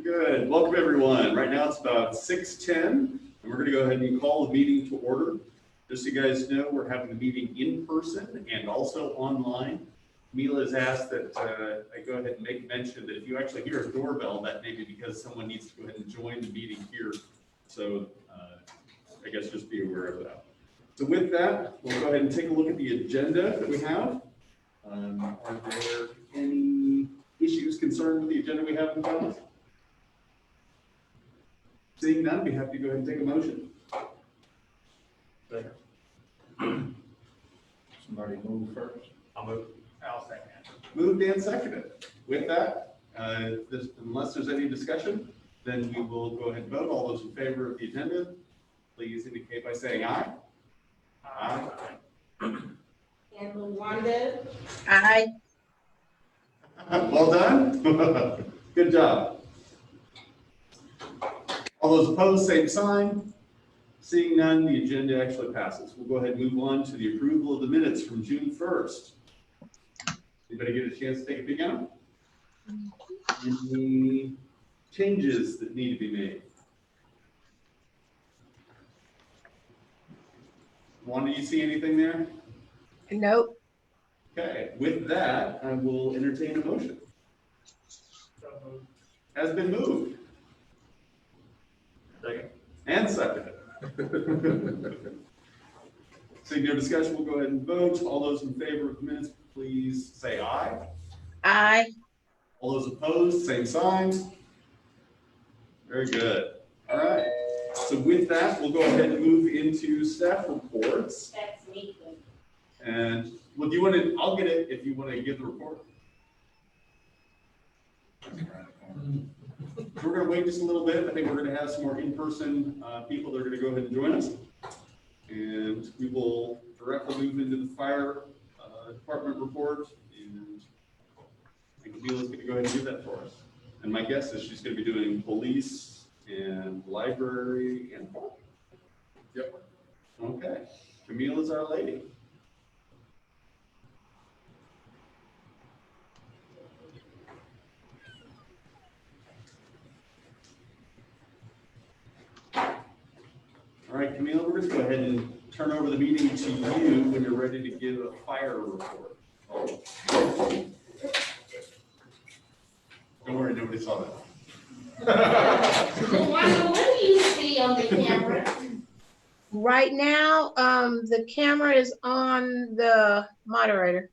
Good. Welcome, everyone. Right now it's about 6:10, and we're going to go ahead and call the meeting to order. Just so you guys know, we're having the meeting in person and also online. Mila has asked that I go ahead and make mention that if you actually hear a doorbell, that may be because someone needs to go ahead and join the meeting here. So I guess just be aware of that. So with that, we'll go ahead and take a look at the agenda that we have. Are there any issues concerned with the agenda we have in front of us? Seeing none, we have to go ahead and take a motion. Somebody move first. I'll move. I'll second. Moved and seconded. With that, unless there's any discussion, then we will go ahead and vote. All those in favor of the agenda, please indicate by saying aye. Aye. And Luanda, Aye. Well done. Good job. All those opposed, same sign. Seeing none, the agenda actually passes. We'll go ahead and move on to the approval of the minutes from June 1st. Anybody get a chance to take a peek at them? Any changes that need to be made? Wanda, you see anything there? Nope. Okay, with that, I will entertain a motion. Has been moved. Second. And seconded. Seeing no discussion, we'll go ahead and vote. All those in favor of the minutes, please say aye. Aye. All those opposed, same sign. Very good. All right. So with that, we'll go ahead and move into staff reports. that's me. And, well, do you want to, I'll get it if you want to give the report. We're going to wait just a little bit. I think we're going to have some more in-person people that are going to go ahead and join us. And we will directly move into the fire department report. And I think Camila's going to go ahead and do that for us. And my guess is she's going to be doing police and library and park. Yep. Okay. Camila's our lady. All right, Camila, we're going to go ahead and turn over the meeting to you when you're ready to give a fire report. Don't worry, nobody saw that. Luanda, what do you see on the camera? Right now, the camera is on the moderator.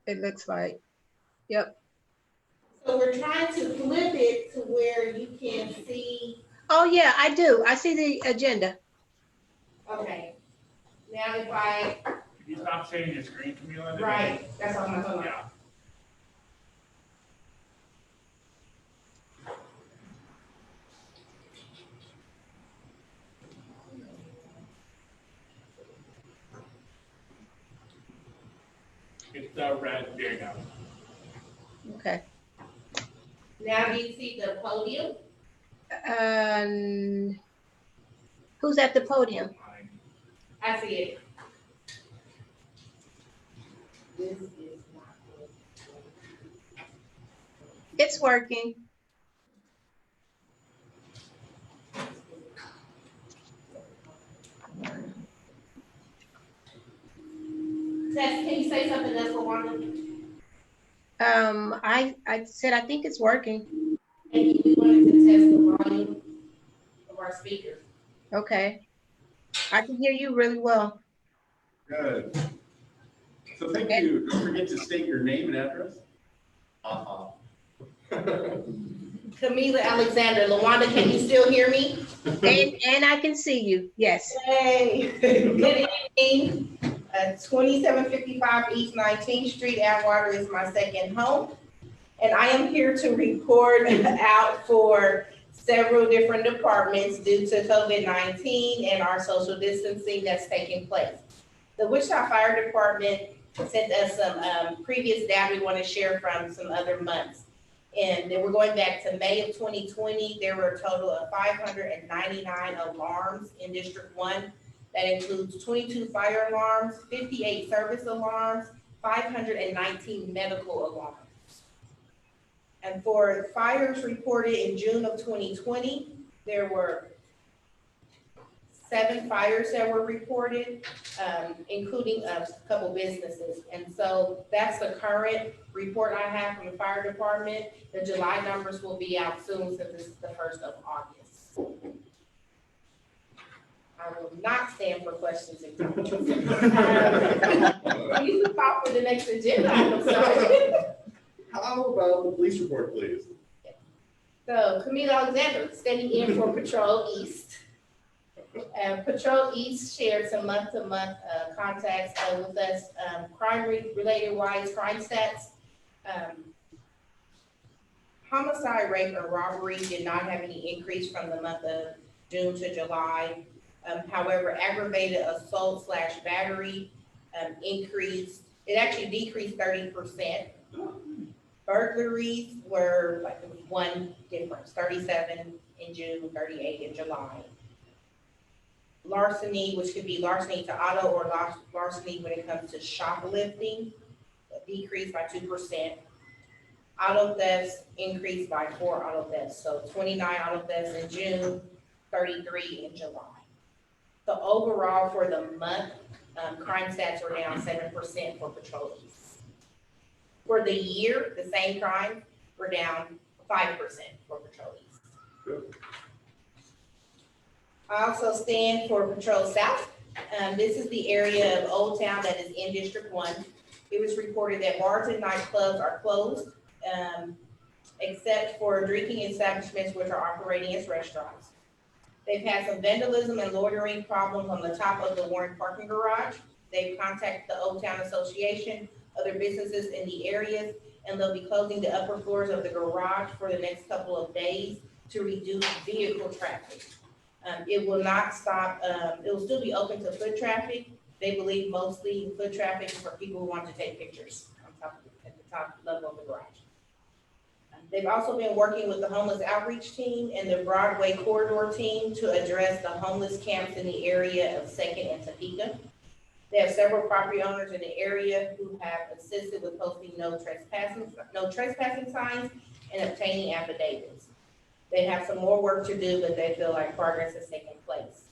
It looks like. Yep. So we're trying to flip it to where you can see, Oh, yeah, I do. I see the agenda. okay. Now if I, Can you stop sharing your screen, Camila? right, that's all I'm talking about. Yeah. It's red, there you go. Okay. Now do you see the podium? Who's at the podium? I see it. This is not good. It's working. Tess, can you say something else for Wanda? I said I think it's working. And we wanted to test the volume of our speakers. Okay. I can hear you really well. Good. So thank you. Don't forget to state your name and address. Camila Alexander, Luanda, can you still hear me? And I can see you. Yes. Hey, good evening. 2755 East 19th Street, Atwater is my second home. And I am here to report out for several different departments due to COVID-19 and our social distancing that's taking place. The Wichita Fire Department sent us some previous data we want to share from some other months. And then we're going back to May of 2020. There were a total of 599 alarms in District 1. That includes 22 fire alarms, 58 service alarms, 519 medical alarms. And for fires reported in June of 2020, there were 7 fires that were reported, including a couple businesses. And so that's the current report I have from the fire department. The July numbers will be out soon since this is the 1st of August. I will not stand for questions and comments. You can call for the next agenda item, sorry. How about the police report, please? So Camille Alexander, standing in for Patrol East. Patrol East shared some month-to-month contacts with us, crime-related wise, crime stats. Homicide, rape, and robbery did not have any increase from the month of June to July. However, aggravated assault / battery increased, it actually decreased 30%. Burglaries were like one difference, 37 in June, 38 in July. Larceny, which could be larceny to auto or larceny when it comes to shoplifting, decreased by 2%. Auto thefts increased by 4 auto thefts. So 29 auto thefts in June, 33 in July. So overall for the month, crime stats were down 7% for Patrol East. For the year, the same crime were down 5% for Patrol East. Good. I also stand for Patrol South. This is the area of Old Town that is in District 1. It was reported that bars and nightclubs are closed, except for drinking establishments which are operating as restaurants. They've had some vandalism and loitering problems on the top of the Warren parking garage. They've contacted the Old Town Association, other businesses in the areas, and they'll be closing the upper floors of the garage for the next couple of days to reduce vehicle traffic. It will not stop, it will still be open to foot traffic. They believe mostly foot traffic is for people who want to take pictures at the top level of the garage. They've also been working with the homeless outreach team and the Broadway corridor team to address the homeless camps in the area of 2nd and Topeka. They have several property owners in the area who have assisted with posting no trespassing signs and obtaining affidavits. They have some more work to do, but they feel like progress has taken place.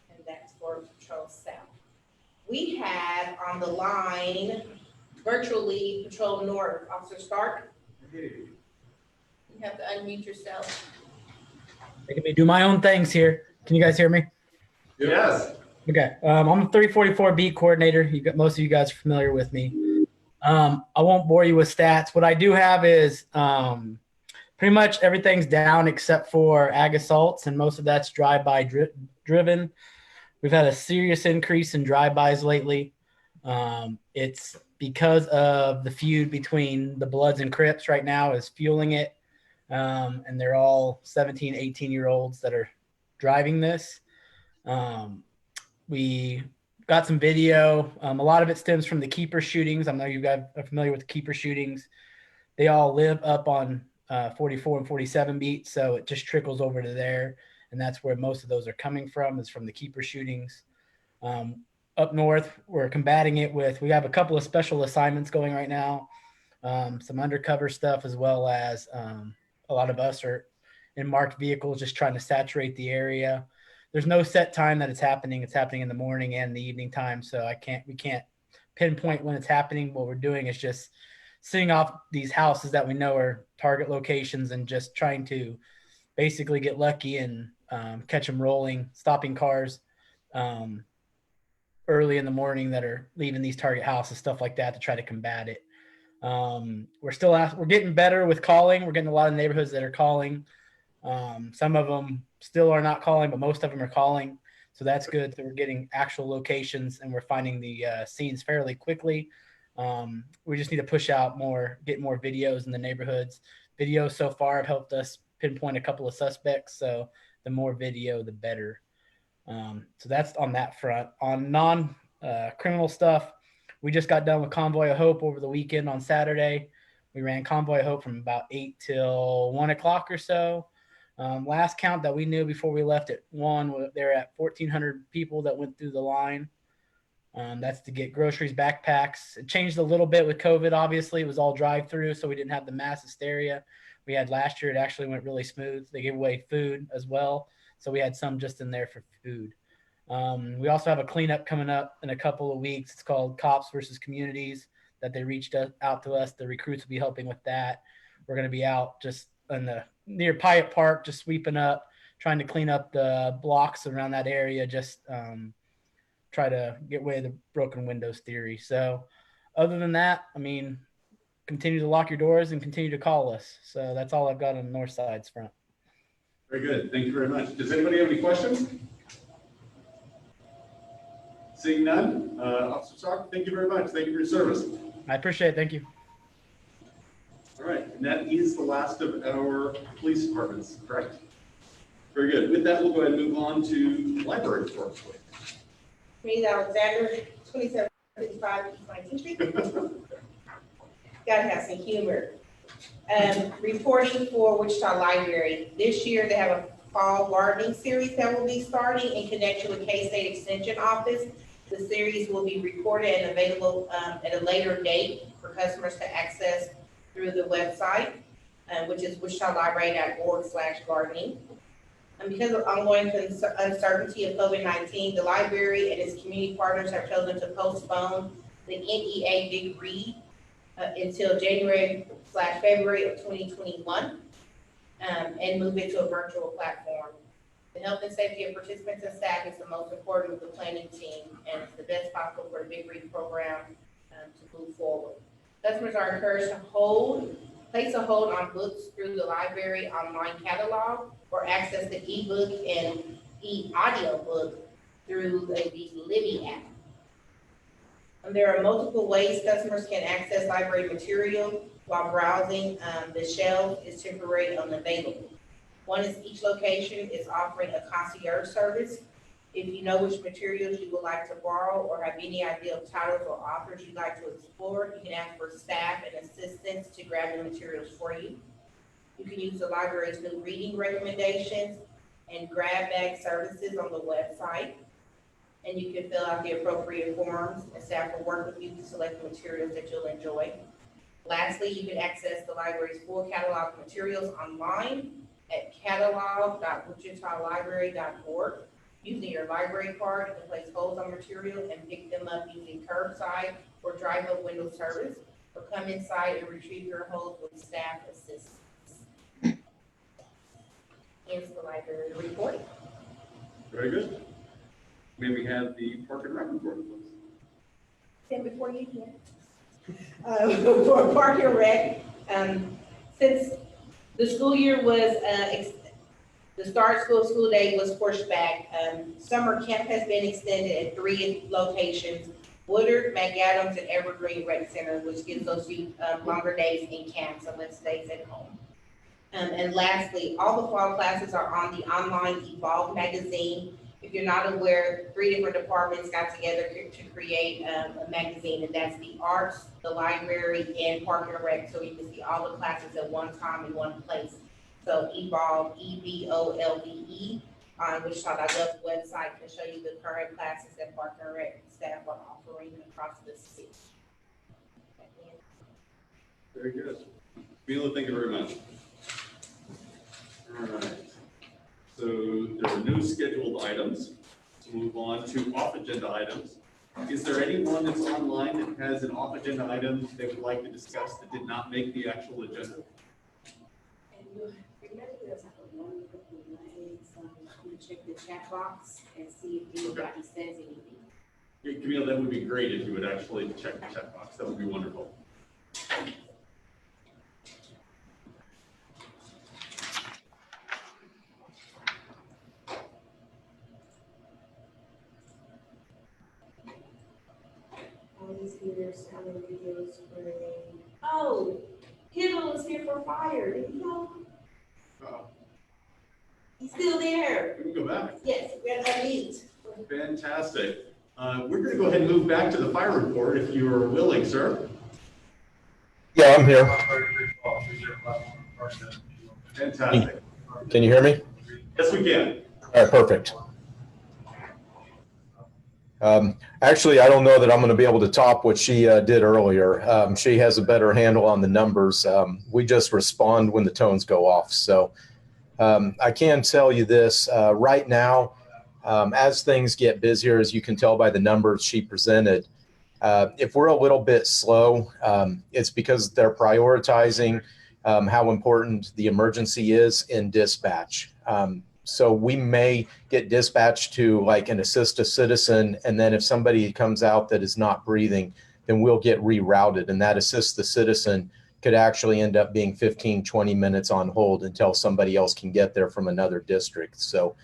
And that's for Patrol South. We have on the line virtually Patrol North, Officer Stark. You have to unmute yourself. Making me do my own things here. Can you guys hear me? Yes. Okay. I'm a 344 beat coordinator. Most of you guys are familiar with me. I won't bore you with stats. What I do have is pretty much everything's down except for ag assaults, and most of that's drive-by driven. We've had a serious increase in drive-bys lately. It's because of the feud between the Bloods and Crips right now is fueling it. And they're all 17, 18-year-olds that are driving this. We got some video. A lot of it stems from the Keeper shootings. I know you guys are familiar with the Keeper shootings. They all live up on 44 and 47 beat, so it just trickles over to there. And that's where most of those are coming from, is from the Keeper shootings. Up north, we're combating it with, we have a couple of special assignments going right now, some undercover stuff, as well as a lot of us are in marked vehicles just trying to saturate the area. There's no set time that it's happening. It's happening in the morning and the evening time, so we can't pinpoint when it's happening. What we're doing is just seeing off these houses that we know are target locations and just trying to basically get lucky and catch them rolling, stopping cars early in the morning that are leaving these target houses, stuff like that, to try to combat it. We're getting better with calling. We're getting a lot of neighborhoods that are calling. Some of them still are not calling, but most of them are calling. So that's good. So we're getting actual locations and we're finding the scenes fairly quickly. We just need to push out more, get more videos in the neighborhoods. Videos so far have helped us pinpoint a couple of suspects. So the more video, the better. So that's on that front. On non-criminal stuff, we just got done with Convoy of Hope over the weekend on Saturday. We ran Convoy of Hope from about 8 till 1 o'clock or so. Last count that we knew before we left at 1, they're at 1,400 people that went through the line. That's to get groceries, backpacks. It changed a little bit with COVID. Obviously, it was all drive-through, so we didn't have the mass hysteria we had last year. It actually went really smooth. They gave away food as well, so we had some just in there for food. We also have a cleanup coming up in a couple of weeks. It's called Cops versus Communities that they reached out to us. The recruits will be helping with that. We're going to be out just in the near Pyatt Park, just sweeping up, trying to clean up the blocks around that area, just try to get away the broken windows theory. So other than that, I mean, continue to lock your doors and continue to call us. So that's all I've got on the north side's front. Very good. Thank you very much. Does anybody have any questions? Seeing none, Officer Stark, thank you very much. Thank you for your service. I appreciate it. Thank you. All right, and that is the last of our police departments, correct? Very good. With that, we'll go ahead and move on to library report. Reed Alexander, 2755 East 19th Street. Gotta have some humor. Reporting for Wichita Library. This year, they have a fall gardening series that will be starting in connection with K-State Extension Office. The series will be recorded and available at a later date for customers to access through the website, which is wichitalibrary.org/gardening. And because of ongoing uncertainty of COVID-19, the library and its community partners have chosen to postpone the NEA Big Read until January/February of 2021 and move it to a virtual platform. The health and safety of participants and staff is the most important with the planning team, and it's the best possible for the Big Read program to move forward. Customers are encouraged to place a hold on books through the library online catalog or access the ebook and e-audio book through the Libby app. And there are multiple ways customers can access library material while browsing. The shelf is temporarily unavailable. One is each location is offering a concierge service. If you know which materials you would like to borrow or have any idea of titles or authors you'd like to explore, you can ask for staff and assistants to grab the materials for you. You can use the library's new reading recommendations and grab bag services on the website. And you can fill out the appropriate forms, and staff will work with you to select the materials that you'll enjoy. Lastly, you can access the library's full catalog of materials online at catalog.wichitalibrary.org. Using your library card, you can place holds on material and pick them up using curbside or drive-up window service, or come inside and retrieve your holds with staff assistance. Here's the library report. Very good. May we have the Park and Rec report, please? Stand before you here. For Park and Rec, since the school year was, the start school day was pushed back, summer camp has been extended at 3 locations: Woodard, McAdams, and Evergreen Rec Center, which gives those longer days in camp, so less days at home. And lastly, all the fall classes are on the online Evolve magazine. If you're not aware, 3 different departments got together to create a magazine, and that's the arts, the library, and Park and Rec, so you can see all the classes at one time in one place. So Evolve, EVOLVE, on Wichita.gov's website can show you the current classes that Park and Rec staff are offering across the city. Very good. Mila, thank you very much. All right. So there are no scheduled items. So move on to off-agenda items. Is there anyone that's online that has an off-agenda item they would like to discuss that did not make the actual agenda? Check the chat box and see if anybody says anything. Yeah, Camille, that would be great if you would actually check the chat box. That would be wonderful. All these leaders, how many videos were they? Oh, Hidden was here for fire. Did you know? He's still there. We can go back. Yes, we're gonna meet. Fantastic. We're going to go ahead and move back to the fire report if you are willing, sir. Yeah, I'm here. Fantastic. Can you hear me? Yes, we can. All right, perfect. Actually, I don't know that I'm going to be able to top what she did earlier. She has a better handle on the numbers. We just respond when the tones go off. So I can tell you this right now, as things get busier, as you can tell by the numbers she presented, if we're a little bit slow, it's because they're prioritizing how important the emergency is in dispatch. So we may get dispatched to like an assist a citizen, and then if somebody comes out that is not breathing, then we'll get rerouted, and that assist the citizen could actually end up being 15, 20 minutes on hold until somebody else can get there from another district. So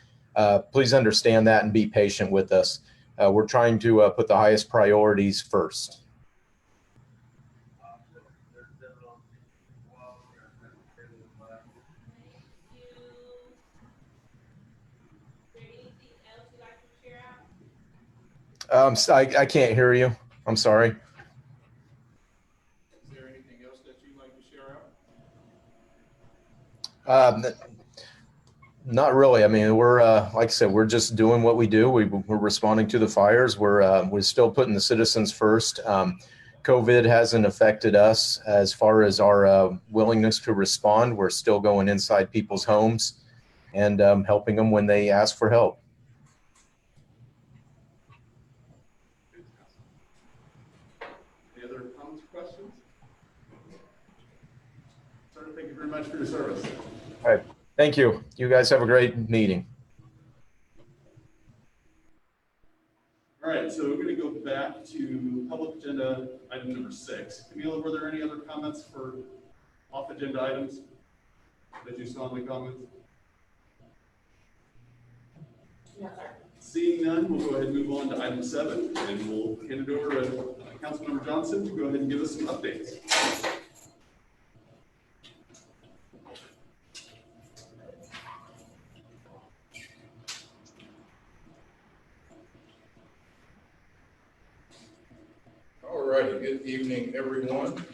please understand that and be patient with us. We're trying to put the highest priorities first. I can't hear you. I'm sorry. Is there anything else that you'd like to share out? Not really. I mean, we're like I said, we're just doing what we do. We're responding to the fires. We're still putting the citizens first. COVID hasn't affected us as far as our willingness to respond. We're still going inside people's homes and helping them when they ask for help. Any other comments or questions? Sir, thank you very much for your service. All right. Thank you. You guys have a great meeting. All right, so we're going to go back to public agenda item number 6. Camila, were there any other comments for off agenda items that you saw in the comments? No, sir. Seeing none, we'll go ahead and move on to item 7, and we'll hand it over to Councilmember Johnson to go ahead and give us some updates. All righty, good evening, everyone.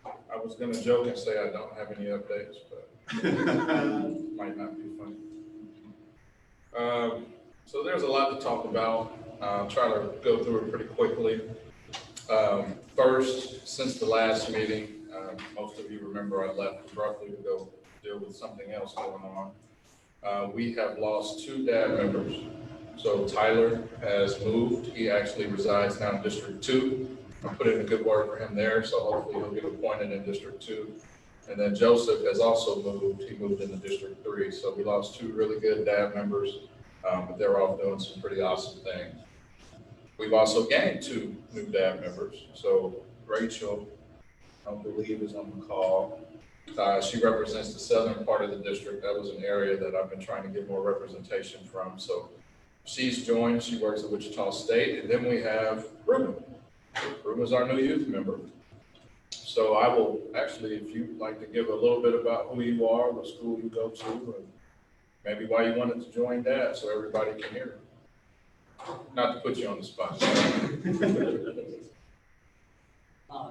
I was gonna joke and say I don't have any updates, but might not be funny. So there's a lot to talk about. I'll try to go through it pretty quickly. First, since the last meeting, most of you remember I left abruptly to go deal with something else going on. We have lost 2 DAB members. So Tyler has moved. He actually resides now in District 2. I put in a good word for him there, so hopefully he'll get appointed in District 2. And then Joseph has also moved. He moved into District 3. So we lost 2 really good DAB members, but they're all doing some pretty awesome things. We've also gained 2 new DAB members. So Rachel, I believe, is on the call. She represents the southern part of the district. That was an area that I've been trying to get more representation from. So she's joined. She works at Wichita State. And then we have Ruben. Ruben's our new youth member. So I will actually, if you'd like to give a little bit about who you are, what school you go to, and maybe why you wanted to join DAB so everybody can hear. Not to put you on the spot.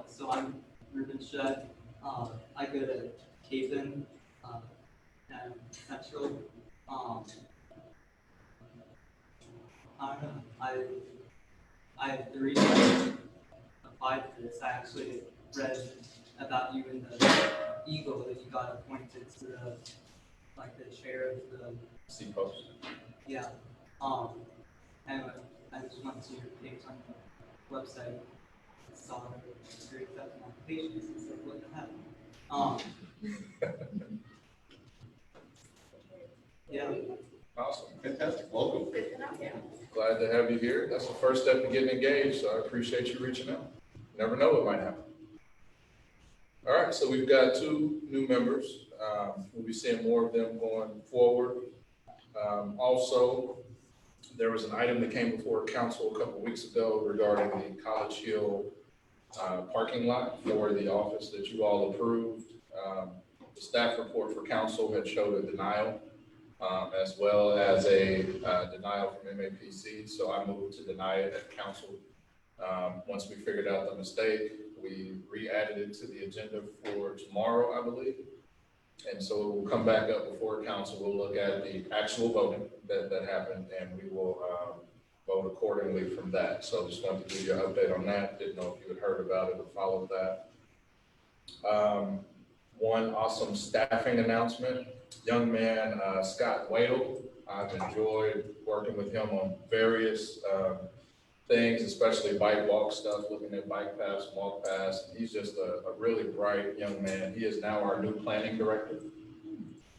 So I'm Ruben Shutt. I go to Capen and Central. I don't know. The reason I applied for this, I actually read about you in the Eagle that you got appointed to the chair of the C-Post. yeah. And I just went to your page on the website, saw the great applications and said, what the heck? Yeah. Awesome. Fantastic, welcome. Glad to have you here. That's the first step to getting engaged, so I appreciate you reaching out. Never know what might happen. All right, so we've got 2 new members. We'll be seeing more of them going forward. Also, there was an item that came before council a couple of weeks ago regarding the College Hill parking lot for the office that you all approved. The staff report for council had showed a denial, as well as a denial from MAPC. So I moved to deny it at council. Once we figured out the mistake, we re-added it to the agenda for tomorrow, I believe. And so it will come back up before council. We'll look at the actual voting that happened, and we will vote accordingly from that. So just wanted to give you an update on that. Didn't know if you had heard about it or followed that. One awesome staffing announcement. Young man, Scott Wadle. I've enjoyed working with him on various things, especially bike walk stuff, looking at bike paths, walk paths. He's just a really bright young man. He is now our new planning director.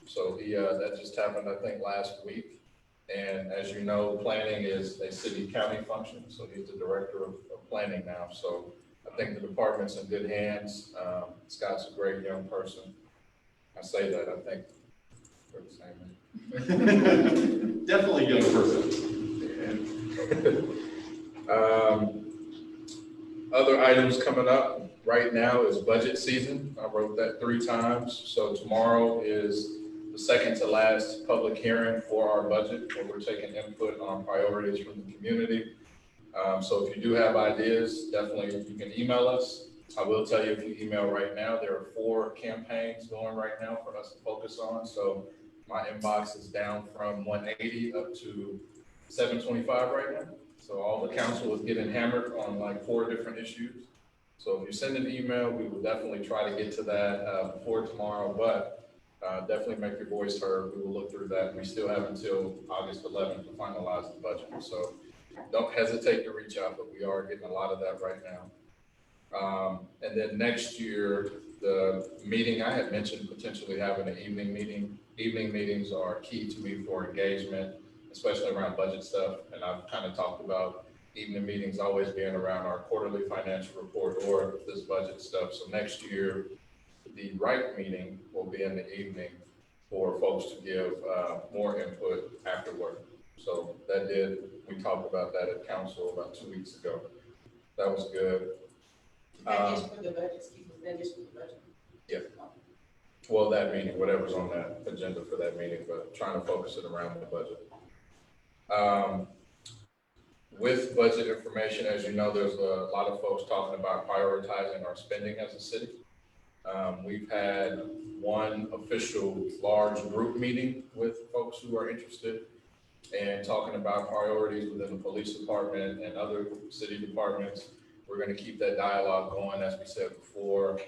So that just happened, I think, last week. And as you know, planning is a city-county function. So he's the director of planning now. So I think the department's in good hands. Scott's a great young person. I say that, I think we're the same. Definitely a young person. Other items coming up right now is budget season. I wrote that 3 times. So tomorrow is the second to last public hearing for our budget, where we're taking input on priorities from the community. So if you do have ideas, definitely you can email us. I will tell you, if you email right now, there are 4 campaigns going right now for us to focus on. So my inbox is down from 180 up to 725 right now. So all the council is getting hammered on like 4 different issues. So if you send an email, we will definitely try to get to that before tomorrow, but definitely make your voice heard. We will look through that. We still have until August 11th to finalize the budget. So don't hesitate to reach out, but we are getting a lot of that right now. And then next year, the meeting I had mentioned, potentially having an evening meeting. Evening meetings are key to me for engagement, especially around budget stuff. And I've kind of talked about evening meetings always being around our quarterly financial report or this budget stuff. So next year, the RIPE meeting will be in the evening for folks to give more input afterward. So we talked about that at council about 2 weeks ago. That was good. That is for the budget, excuse me, that is for the budget. Yeah. Well, that meeting, whatever's on that agenda for that meeting, but trying to focus it around the budget. With budget information, as you know, there's a lot of folks talking about prioritizing our spending as a city. We've had one official large group meeting with folks who are interested in talking about priorities within the police department and other city departments. We're going to keep that dialogue going, as we said before.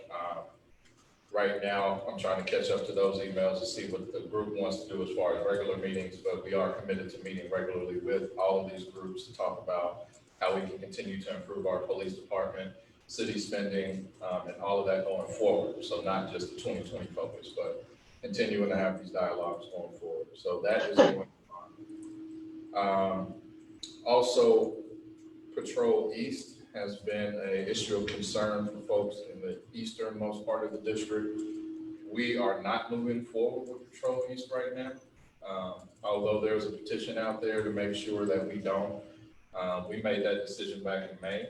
Right now, I'm trying to catch up to those emails to see what the group wants to do as far as regular meetings, but we are committed to meeting regularly with all of these groups to talk about how we can continue to improve our police department, city spending, and all of that going forward. So not just the 2020 focus, but continuing to have these dialogues going forward. So that is going on. Also, Patrol East has been an issue of concern for folks in the easternmost part of the district. We are not moving forward with Patrol East right now. Although there's a petition out there to make sure that we don't. We made that decision back in May.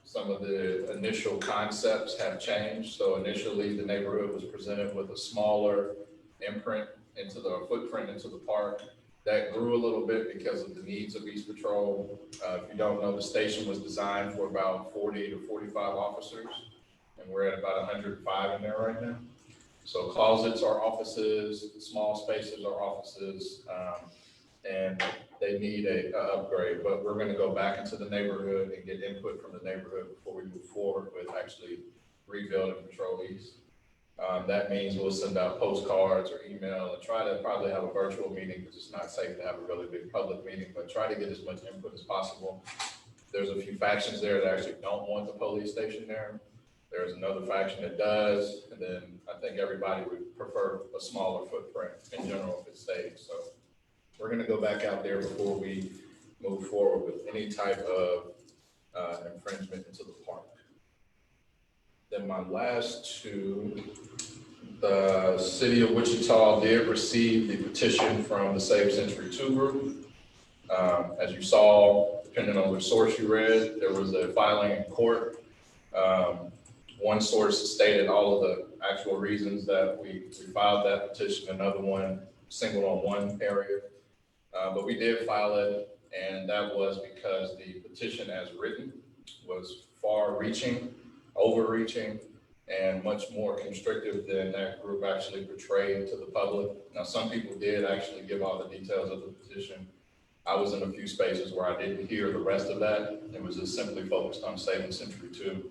Some of the initial concepts have changed. So initially the neighborhood was presented with a smaller footprint into the park. That grew a little bit because of the needs of East Patrol. If you don't know, the station was designed for about 40 to 45 officers, and we're at about 105 in there right now. So closets are offices, small spaces are offices, and they need a upgrade. But we're gonna go back into the neighborhood and get input from the neighborhood before we move forward with actually rebuilding Patrol East. That means we'll send out postcards or email and try to probably have a virtual meeting because it's not safe to have a really big public meeting, but try to get as much input as possible. There's a few factions there that actually don't want the police station there. There's another faction that does, and then I think everybody would prefer a smaller footprint in general if it stays. So we're gonna go back out there before we move forward with any type of infringement into the park. Then my last 2, the city of Wichita did receive the petition from the Save Century 2 group. As you saw, depending on which source you read, there was a filing in court. One source stated all of the actual reasons that we filed that petition, another one singled on one area. But we did file it, and that was because the petition as written was far-reaching, overreaching, and much more constrictive than that group actually portrayed to the public. Now, some people did actually give all the details of the petition, I was in a few spaces where I didn't hear the rest of that. It was just simply focused on saving Century 2.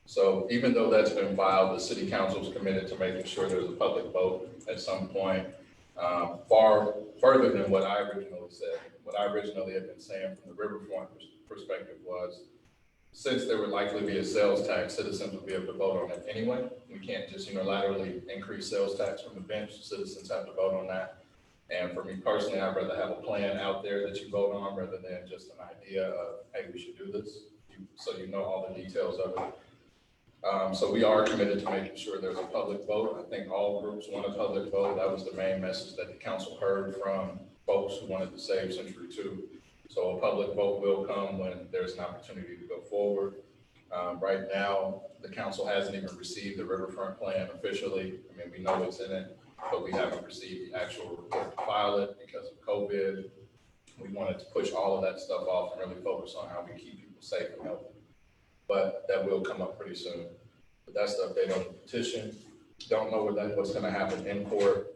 So even though that's been filed, the city council is committed to making sure there's a public vote at some point, far further than what I originally said. What I originally had been saying from the Riverfront perspective was, since there would likely be a sales tax, citizens would be able to vote on it anyway. We can't just unilaterally increase sales tax from the bench. Citizens have to vote on that. And for me personally, I'd rather have a plan out there that you vote on rather than just an idea of, hey, we should do this, so you know all the details of it. So we are committed to making sure there's a public vote. I think all groups want a public vote. That was the main message that the council heard from folks who wanted to save Century 2. So a public vote will come when there's an opportunity to go forward. Right now, the council hasn't even received the Riverfront plan officially. I mean, we know it's in it, but we haven't received the actual report to file it because of COVID. We wanted to push all of that stuff off and really focus on how we keep people safe and healthy. But that will come up pretty soon. But that's the update on the petition. Don't know what's going to happen in court,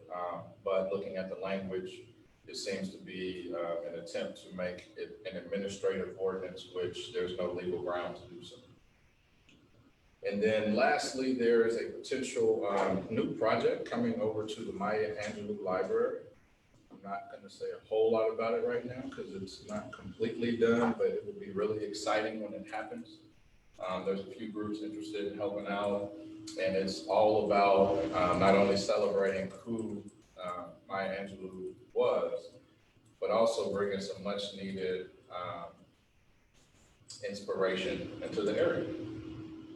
but looking at the language, it seems to be an attempt to make it an administrative ordinance, which there's no legal ground to do so. And then lastly, there is a potential new project coming over to the Maya Angelou Library. I'm not going to say a whole lot about it right now because it's not completely done, but it will be really exciting when it happens. There's a few groups interested in helping out, and it's all about not only celebrating who Maya Angelou was, but also bringing some much needed inspiration into the area.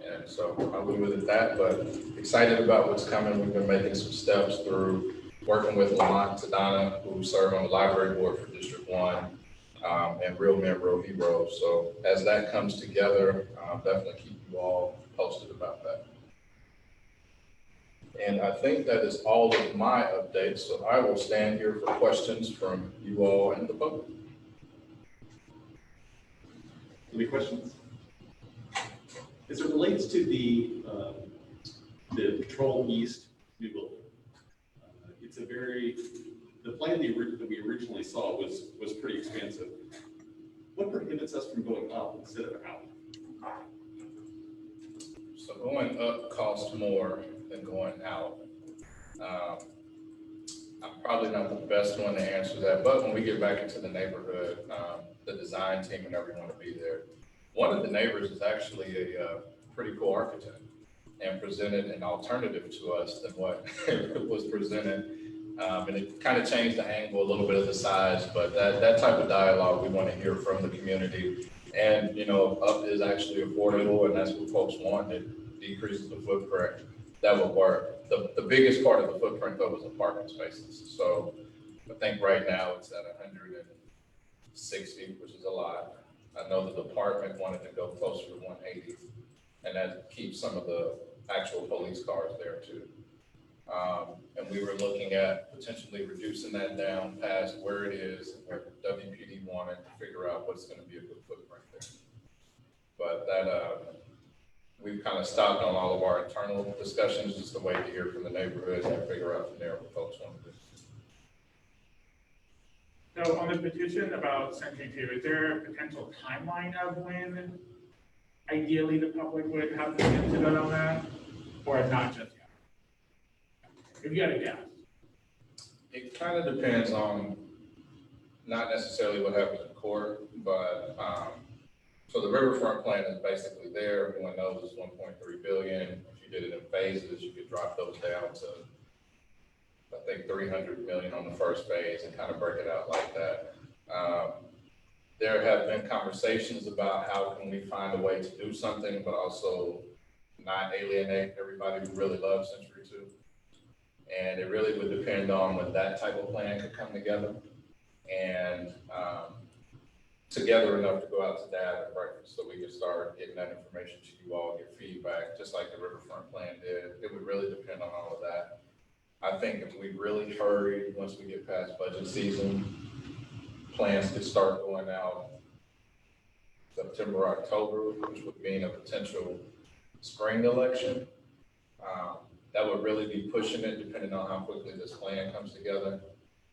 And so I'll leave it at that, but excited about what's coming. We've been making some steps through working with Lamont Tadana, who served on the library board for District 1, and Real Men, Real Heroes. So as that comes together, I'll definitely keep you all posted about that. And I think that is all of my updates. So I will stand here for questions from you all and the public. Any questions? As it relates to the Patrol East new building, it's the plan that we originally saw was pretty expensive. What prohibits us from going up instead of out? So going up costs more than going out. I'm probably not the best one to answer that, but when we get back into the neighborhood, the design team and everyone will be there. One of the neighbors is actually a pretty cool architect and presented an alternative to us than what was presented. And it kind of changed the angle a little bit of the size, but that type of dialogue we want to hear from the community. And, you know, up is actually affordable, and that's what folks want. It decreases the footprint. That would work. The biggest part of the footprint, though, was the parking spaces. So I think right now it's at 160, which is a lot. I know the department wanted to go closer to 180, and that keeps some of the actual police cars there too. And we were looking at potentially reducing that down past where it is, where WPD wanted to figure out what's going to be a good footprint there. But that, we've kind of stopped on all of our internal discussions, just to wait to hear from the neighborhood and figure out from there what folks want to do. So on the petition about Century 2, is there a potential timeline of when ideally the public would have to get to vote on that? Or not just yet? If you had a guess. It kind of depends on not necessarily what happens in court, but so the Riverfront plan is basically there. Everyone knows it's 1.3 billion. If you did it in phases, you could drop those down to, I think, 300 million on the first phase and kind of break it out like that. There have been conversations about how can we find a way to do something, but also not alienate everybody who really loves Century 2. And it really would depend on when that type of plan could come together and together enough to go out to dad and breakfast so we could start getting that information to you all, get feedback, just like the Riverfront plan did. It would really depend on all of that. I think if we really hurry, once we get past budget season, plans could start going out September, October, which would mean a potential spring election. That would really be pushing it depending on how quickly this plan comes together.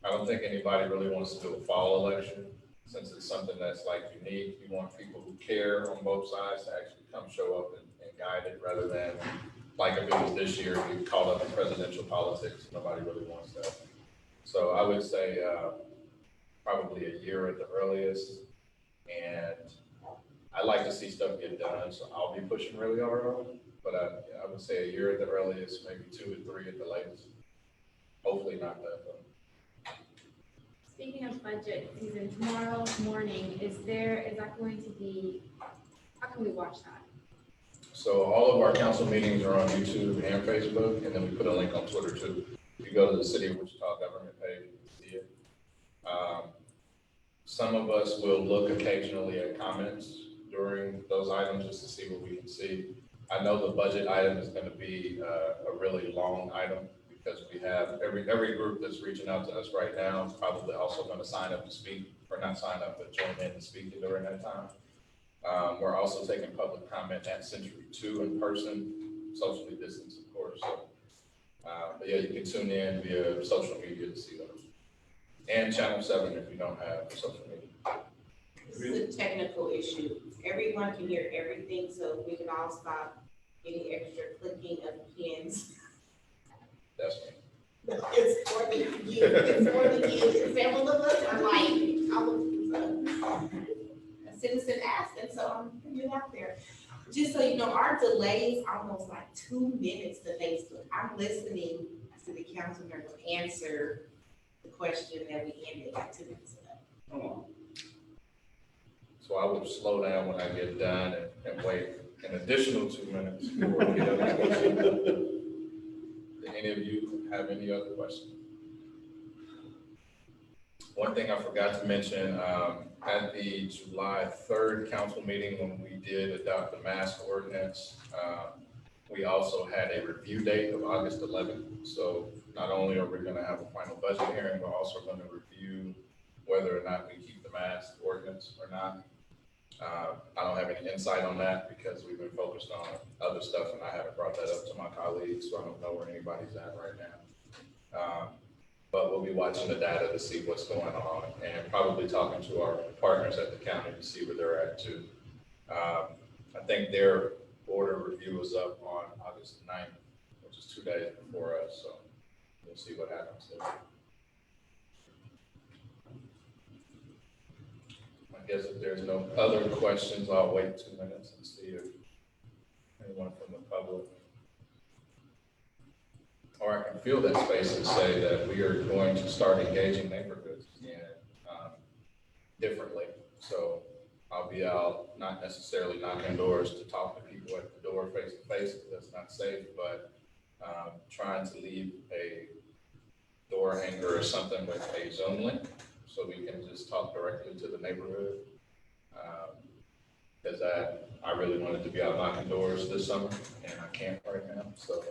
I don't think anybody really wants to do a fall election. since it's something that's like unique, you want people who care on both sides to actually come show up and guide it, rather than like if it was this year, we called up in presidential politics, nobody really wants that. So I would say probably a year at the earliest, and I like to see stuff get done, so I'll be pushing really hard on it. But I would say a year at the earliest, maybe 2 or 3 at the latest. Hopefully not that, though. Speaking of budget season, tomorrow morning, is that going to be, how can we watch that? So all of our council meetings are on YouTube and Facebook, and then we put a link on Twitter too. If you go to the City of Wichita government page, you can see it. Some of us will look occasionally at comments during those items just to see what we can see. I know the budget item is going to be a really long item, because we have every group that's reaching out to us right now is probably also going to sign up to speak, or not sign up, but join in and speak during that time. We're also taking public comment at Century 2 in person, socially distanced, of course. So, but yeah, you can tune in via social media to see those. And Channel 7 if you don't have social media. This is a technical issue. Everyone can hear everything, so we can all stop any extra clicking of pens. That's me. It's for the kids, it's for the kids. Several of us are like, a citizen asked, and so I'm putting it out there. Just so you know, our delay is almost like 2 minutes to Facebook. I'm listening to the council member answer the question that we ended like 2 minutes ago. Oh, So I will slow down when I get done and wait an additional 2 minutes before we get up to question. Do any of you have any other questions? One thing I forgot to mention, at the July 3rd council meeting, when we did adopt the mask ordinance, we also had a review date of August 11th. So not only are we going to have a final budget hearing, we're also going to review whether or not we keep the mask ordinance or not. I don't have any insight on that because we've been focused on other stuff, and I haven't brought that up to my colleagues, so I don't know where anybody's at right now. But we'll be watching the data to see what's going on, and probably talking to our partners at the county to see where they're at too. I think their order review is up on August 9th, which is 2 days before us, so we'll see what happens there. I guess if there's no other questions, I'll wait 2 minutes and see if anyone from the public, or I can fill that space and say that we are going to start engaging neighborhoods again differently. So I'll be out, not necessarily knocking doors to talk to people at the door face to face, because that's not safe, but trying to leave a door hanger or something with a Zoom link, so we can just talk directly to the neighborhood. Because I really wanted to be out knocking doors this summer, and I can't right now. So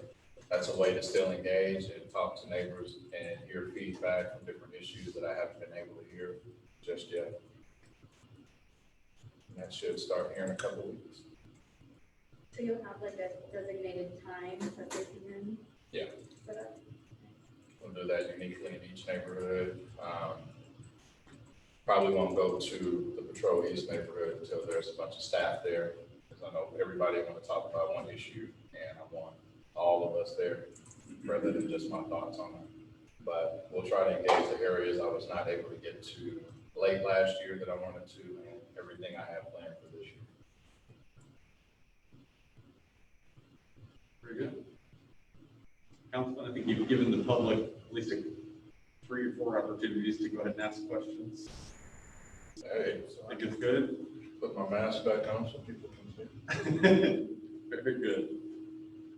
that's a way to still engage and talk to neighbors and hear feedback from different issues that I haven't been able to hear just yet. And that should start here in a couple of weeks. So you'll have like a designated time that they can Yeah. set up? We'll do that uniquely in each neighborhood. Probably won't go to the Patrol East neighborhood until there's a bunch of staff there, because I know everybody want to talk about one issue, and I want all of us there, rather than just my thoughts on it. But we'll try to engage the areas I was not able to get to late last year that I wanted to, and everything I have planned for this year. very good. Councilman, I think you've given the public at least 3 or 4 opportunities to go ahead and ask questions. Hey, so I I think can it's good. put my mask back on so people can see. Very good.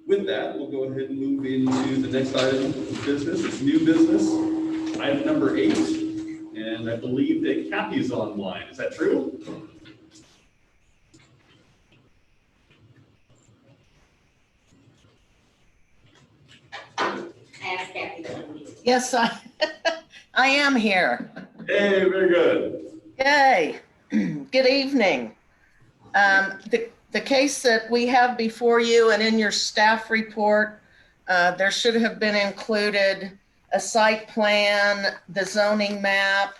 With that, we'll go ahead and move into the next item of business. It's new business, item number 8. And I believe that Kathy's online. Is that true? Ask Kathy to unmute. Yes, I am here. Hey, very good. Yay. Good evening. The case that we have before you and in your staff report, there should have been included a site plan, the zoning map,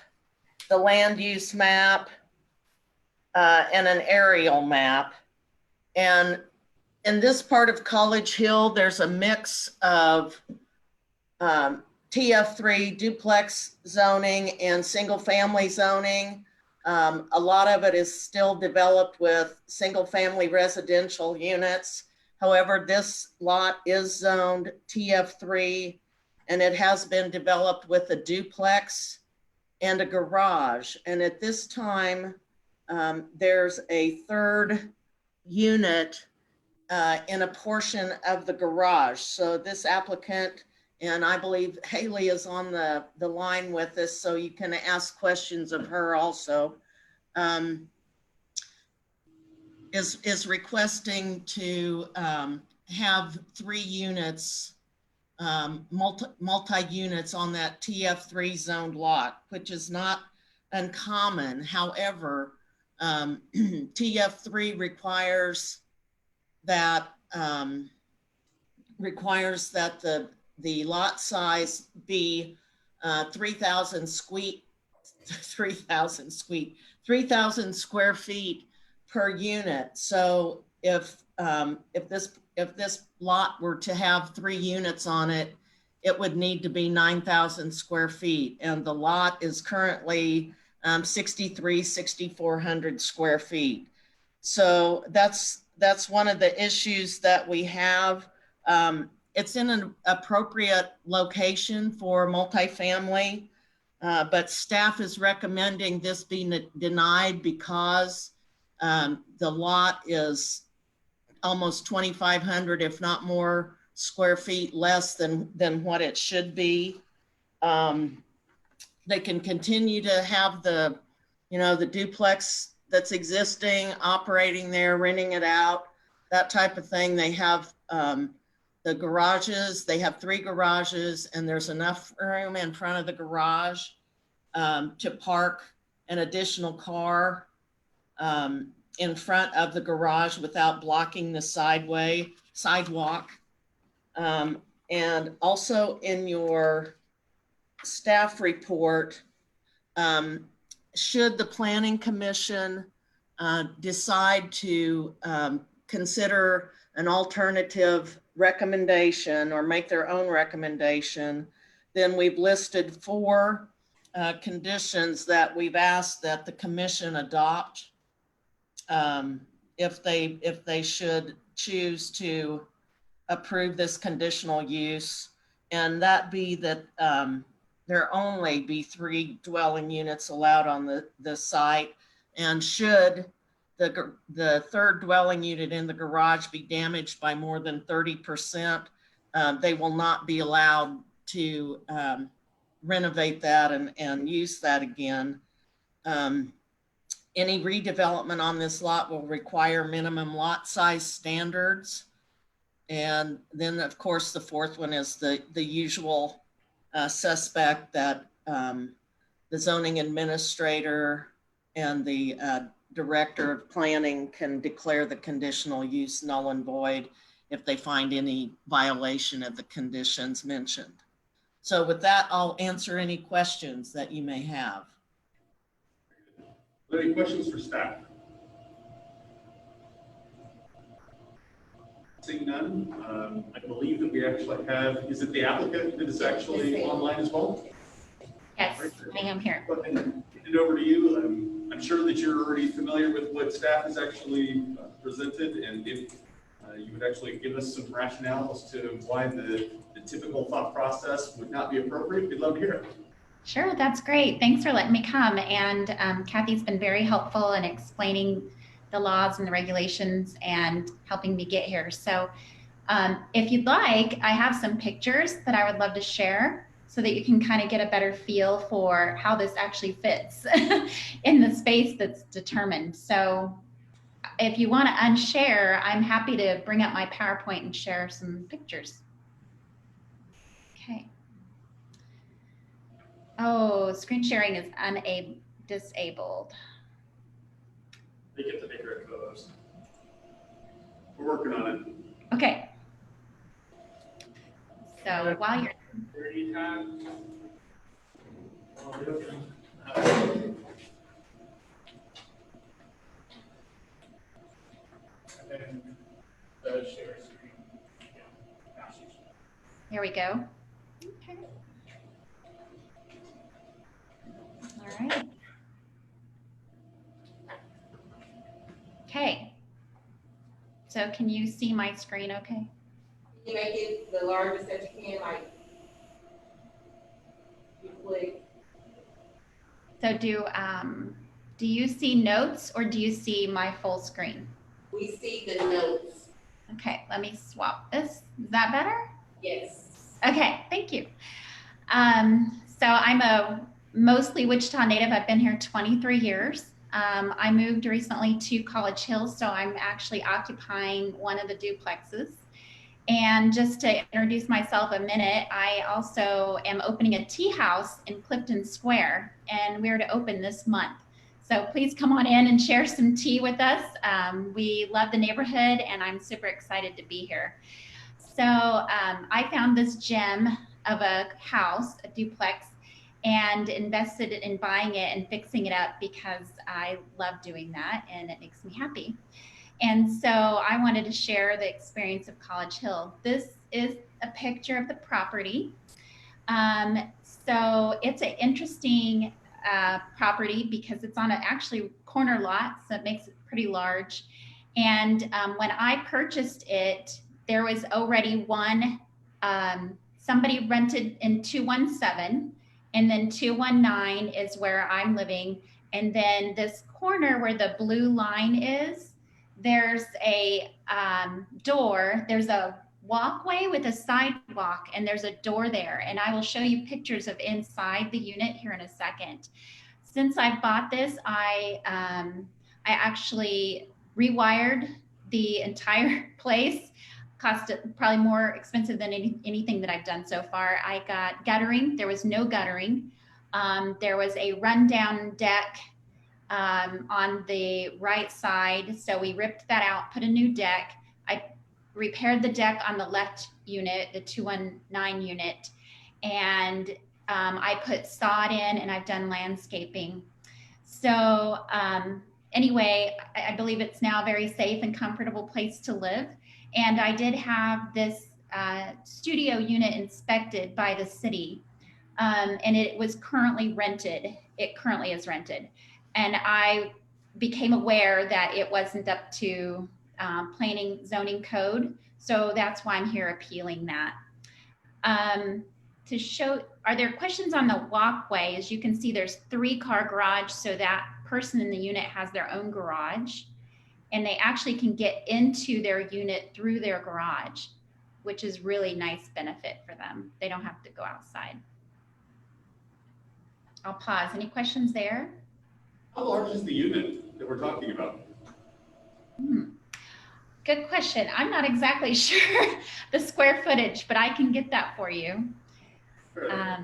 the land use map, and an aerial map. And in this part of College Hill, there's a mix of TF3 duplex zoning and single family zoning. A lot of it is still developed with single family residential units. However, this lot is zoned TF3 and it has been developed with a duplex and a garage. And at this time, there's a third unit in a portion of the garage. So this applicant, and I believe Haley is on the line with us, so you can ask questions of her also, is requesting to have 3 units, multi-units on that TF3 zoned lot, which is not uncommon. However, TF3 requires that the lot size be 3,000 square feet per unit. So if this lot were to have 3 units on it, it would need to be 9,000 square feet. And the lot is currently 6,400 square feet. So that's one of the issues that we have. It's in an appropriate location for multifamily, but staff is recommending this be denied because the lot is almost 2,500, if not more, square feet less than what it should be. They can continue to have the duplex that's existing, operating there, renting it out, that type of thing. They have the garages, they have 3 garages, and there's enough room in front of the garage to park an additional car in front of the garage without blocking the sidewalk. And also in your staff report, should the Planning Commission decide to consider an alternative recommendation or make their own recommendation, then we've listed 4 conditions that we've asked that the commission adopt if they should choose to approve this conditional use. And that be that there only be 3 dwelling units allowed on the site, and should the third dwelling unit in the garage be damaged by more than 30%, they will not be allowed to renovate that and use that again. Any redevelopment on this lot will require minimum lot size standards. And then of course, the 4th one is the usual suspect that the zoning administrator and the director of planning can declare the conditional use null and void if they find any violation of the conditions mentioned. So with that, I'll answer any questions that you may have. Are there any questions for staff? Seeing none, I believe that we actually have, is it the applicant that is actually online as well? Yes, I am here. Go ahead and hand it over to you. I'm sure that you're already familiar with what staff has actually presented, and if you would actually give us some rationale as to why the typical thought process would not be appropriate, we'd love to hear it. Sure, that's great. Thanks for letting me come. And Kathy's been very helpful in explaining the laws and the regulations and helping me get here. So if you'd like, I have some pictures that I would love to share so that you can kind of get a better feel for how this actually fits in the space that's determined. So if you want to unshare, I'm happy to bring up my PowerPoint and share some pictures. Okay. Oh, screen sharing is disabled. They get the bigger photos. We're working on it. Okay. So while you're 30 tab. There we go. Okay. All right. Okay. So can you see my screen okay? You make it the largest that you can, like, you click. So do you see notes or do you see my full screen? We see the notes. Okay, let me swap this. Is that better? Yes. Okay, thank you. So I'm a mostly Wichita native. I've been here 23 years. I moved recently to College Hill, so I'm actually occupying one of the duplexes. And just to introduce myself a minute, I also am opening a tea house in Clifton Square, and we're to open this month. So please come on in and share some tea with us. We love the neighborhood, and I'm super excited to be here. So I found this gem of a house, a duplex, and invested in buying it and fixing it up because I love doing that and it makes me happy. And so I wanted to share the experience of College Hill. This is a picture of the property. So it's an interesting property because it's on an actually corner lot, so it makes it pretty large. And when I purchased it, there was already one, somebody rented in 217, and then 219 is where I'm living. And then this corner where the blue line is, there's a door, there's a walkway with a sidewalk, and there's a door there. And I will show you pictures of inside the unit here in a second. Since I bought this, I actually rewired the entire place. Cost probably more expensive than anything that I've done so far. I got guttering. There was no guttering. There was a rundown deck on the right side. So we ripped that out, put a new deck. I repaired the deck on the left unit, the 219 unit. And I put sod in and I've done landscaping. So anyway, I believe it's now a very safe and comfortable place to live. And I did have this studio unit inspected by the city, and it was currently rented. It currently is rented. And I became aware that it wasn't up to planning zoning code. So that's why I'm here appealing that. To show, are there questions on the walkway? As you can see, there's 3-car garage, so that person in the unit has their own garage. And they actually can get into their unit through their garage, which is really nice benefit for them. They don't have to go outside. I'll pause. Any questions there? How large is the unit that we're talking about? Good question. I'm not exactly sure the square footage, but I can get that for you. Sure.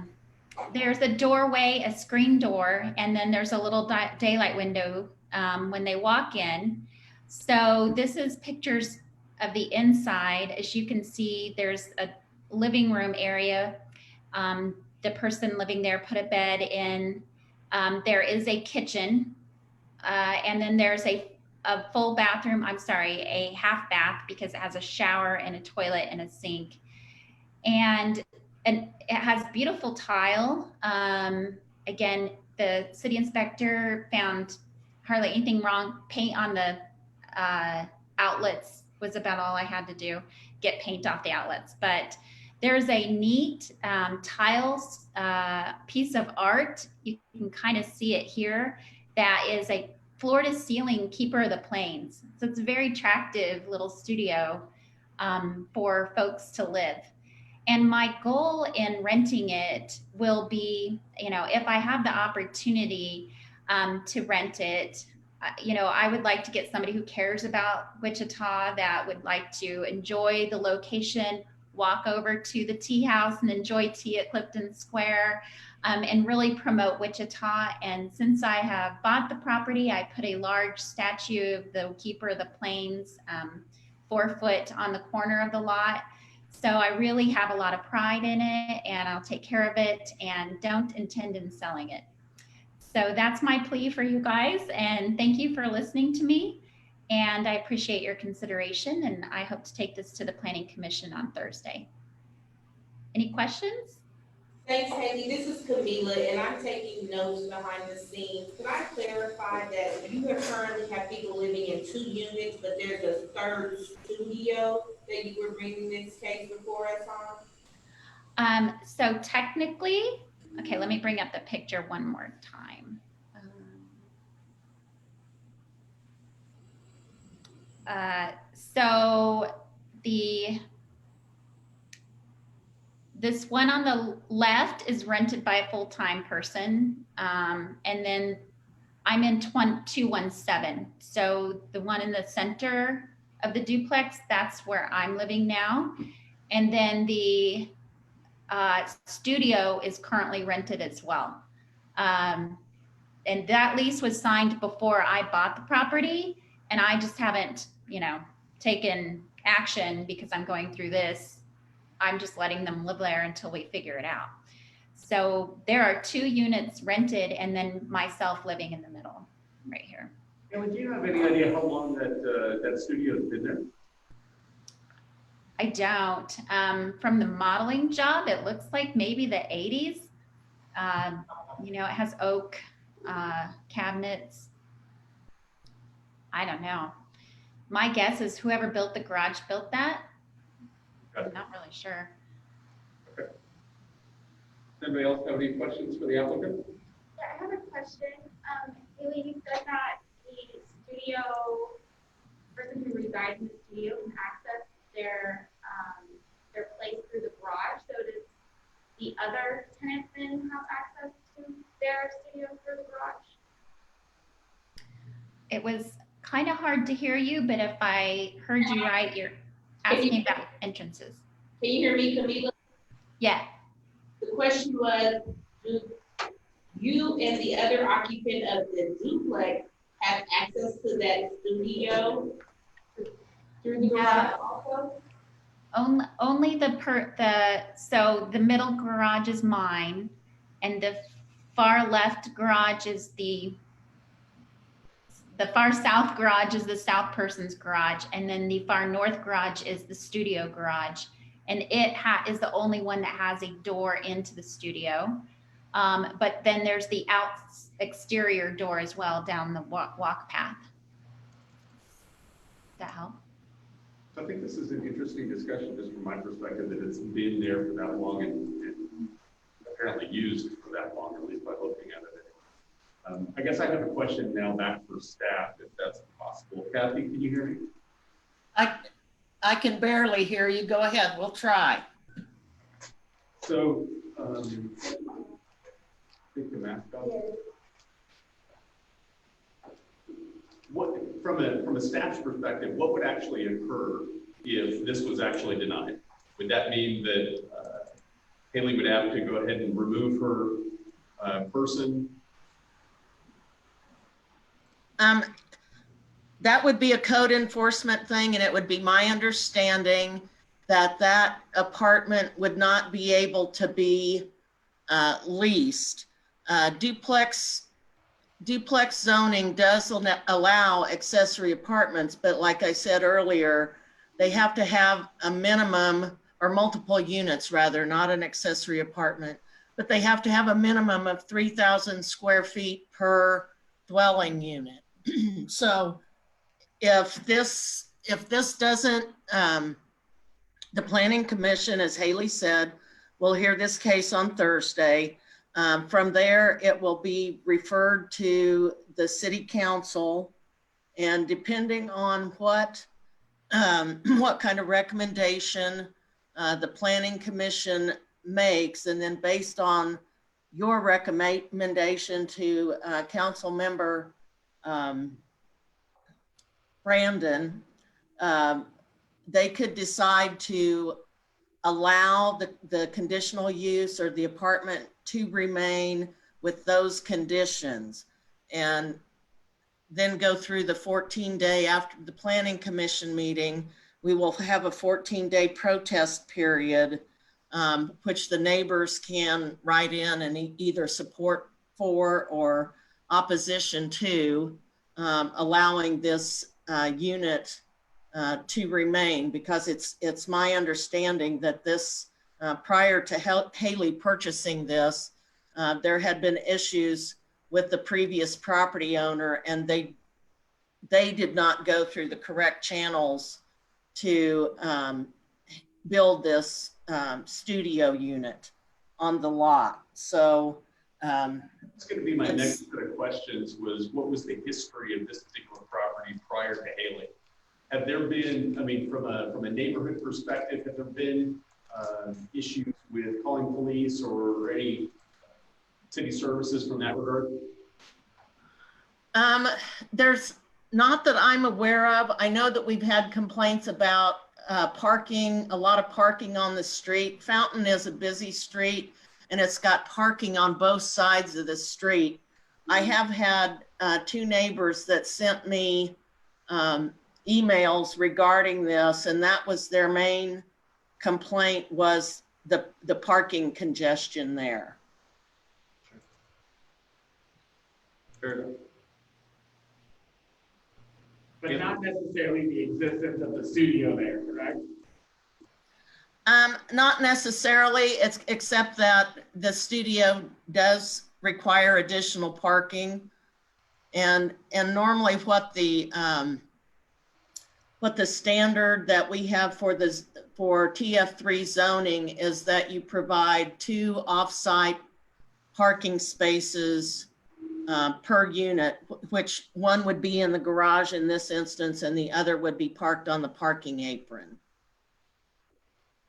There's a doorway, a screen door, and then there's a little daylight window when they walk in. So this is pictures of the inside. As you can see, there's a living room area. The person living there put a bed in. There is a kitchen, and then there's a full bathroom. I'm sorry, a half bath because it has a shower and a toilet and a sink. And it has beautiful tile. Again, the city inspector found hardly anything wrong. Paint on the outlets was about all I had to do, get paint off the outlets. But there's a neat tiles piece of art. You can kind of see it here. That is a floor to ceiling Keeper of the Plains. So it's a very attractive little studio for folks to live. And my goal in renting it will be, if I have the opportunity to rent it, I would like to get somebody who cares about Wichita, that would like to enjoy the location, walk over to the tea house and enjoy tea at Clifton Square, and really promote Wichita. And since I have bought the property, I put a large statue of the Keeper of the Plains, 4 foot on the corner of the lot. So I really have a lot of pride in it, and I'll take care of it and don't intend in selling it. So that's my plea for you guys, and thank you for listening to me. And I appreciate your consideration, and I hope to take this to the Planning Commission on Thursday. Any questions? Thanks, Haley. This is Camila, and I'm taking notes behind the scenes. Can I clarify that you currently have people living in 2 units, but there's a third studio that you were bringing this case before us on? So technically, okay, let me bring up the picture one more time. So this one on the left is rented by a full-time person. And then I'm in 217. So the one in the center of the duplex, that's where I'm living now. And then the studio is currently rented as well. And that lease was signed before I bought the property, and I just haven't, taken action because I'm going through this. I'm just letting them live there until we figure it out. So there are 2 units rented, and then myself living in the middle right here. And do you have any idea how long that studio's been there? I don't. From the modeling job, it looks like maybe the 80s. It has oak cabinets. I don't know. My guess is whoever built the garage built that. I'm not really sure. Okay. Anybody else have any questions for the applicant? Yeah, I have a question. Haley, you said that the studio person who resides in the studio can access their place through the garage. So does the other tenants then have access to their studio through the garage? It was kind of hard to hear you, but if I heard you right, you're asking about entrances. Can you hear me, Camila? Yeah. The question was, do you and the other occupant of the duplex have access to that studio through the garage also? Only so the middle garage is mine, and the far left garage is the far south garage is the south person's garage, and then the far north garage is the studio garage, and it is the only one that has a door into the studio. But then there's the exterior door as well down the walk path. Does that help? I think this is an interesting discussion, just from my perspective, that it's been there for that long and apparently used for that long, at least by looking at it. I guess I have a question now back for staff, if that's possible. Kathy, can you hear me? I can barely hear you. Go ahead. We'll try. So, take the mask off. What, from a staff's perspective, what would actually occur if this was actually denied? Would that mean that Haley would have to go ahead and remove her person? That would be a code enforcement thing, and it would be my understanding that that apartment would not be able to be leased. Duplex zoning does allow accessory apartments, but like I said earlier, they have to have a minimum, or multiple units rather, not an accessory apartment, but they have to have a minimum of 3,000 square feet per dwelling unit. So if this doesn't, the Planning Commission, as Haley said, will hear this case on Thursday. From there, it will be referred to the City Council, and depending on what kind of recommendation the Planning Commission makes, and then based on your recommendation to Council Member Brandon, they could decide to allow the conditional use or the apartment to remain with those conditions, and then go through the 14-day after the Planning Commission meeting. We will have a 14-day protest period, which the neighbors can write in and either support for or opposition to allowing this unit to remain, because it's my understanding that this prior to Haley purchasing this, there had been issues with the previous property owner, and they did not go through the correct channels to build this studio unit on the lot. So That's going to be my next set of questions was what was the history of this particular property prior to Haley? Have there been, I mean, from a neighborhood perspective, have there been issues with calling police or any city services from that regard? There's not that I'm aware of. I know that we've had complaints about parking, a lot of parking on the street. Fountain is a busy street and it's got parking on both sides of the street. I have had 2 neighbors that sent me emails regarding this, and that was their main complaint, was the parking congestion there. Fair enough. But not necessarily the existence of the studio there, correct? Not necessarily, except that the studio does require additional parking. And normally what the standard that we have for TF3 zoning is that you provide 2 off-site parking spaces per unit, which one would be in the garage in this instance, and the other would be parked on the parking apron.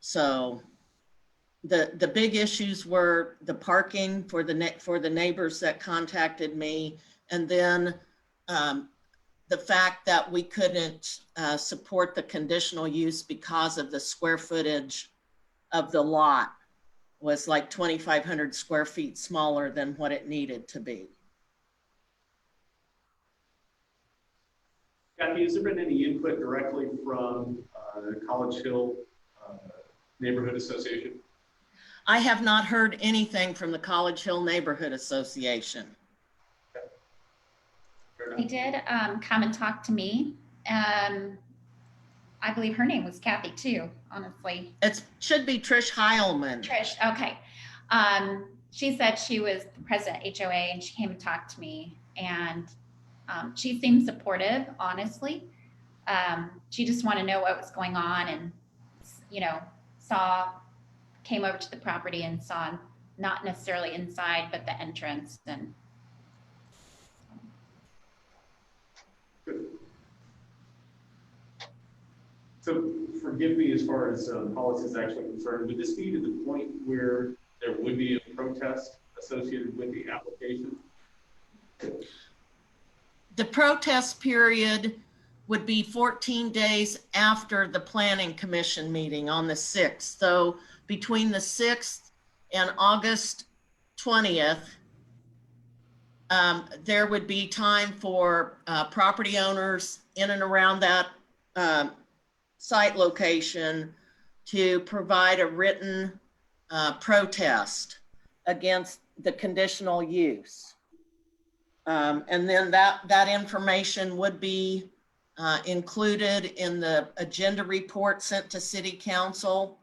So the big issues were the parking for the neighbors that contacted me, and then the fact that we couldn't support the conditional use because of the square footage of the lot was like 2,500 square feet smaller than what it needed to be. Kathy, has there been any input directly from College Hill Neighborhood Association? I have not heard anything from the College Hill Neighborhood Association. They did come and talk to me. I believe her name was Kathy too, honestly. It should be Trish Heilman. Trish, okay. She said she was the president of HOA and she came and talked to me, and she seemed supportive, honestly. She just wanted to know what was going on, and, came over to the property and saw not necessarily inside, but the entrance. And so forgive me as far as policy is actually concerned, would this be to the point where there would be a protest associated with the application? The protest period would be 14 days after the Planning Commission meeting on the 6th. So between the 6th and August 20th, there would be time for property owners in and around that site location to provide a written protest against the conditional use. And then that information would be included in the agenda report sent to City Council.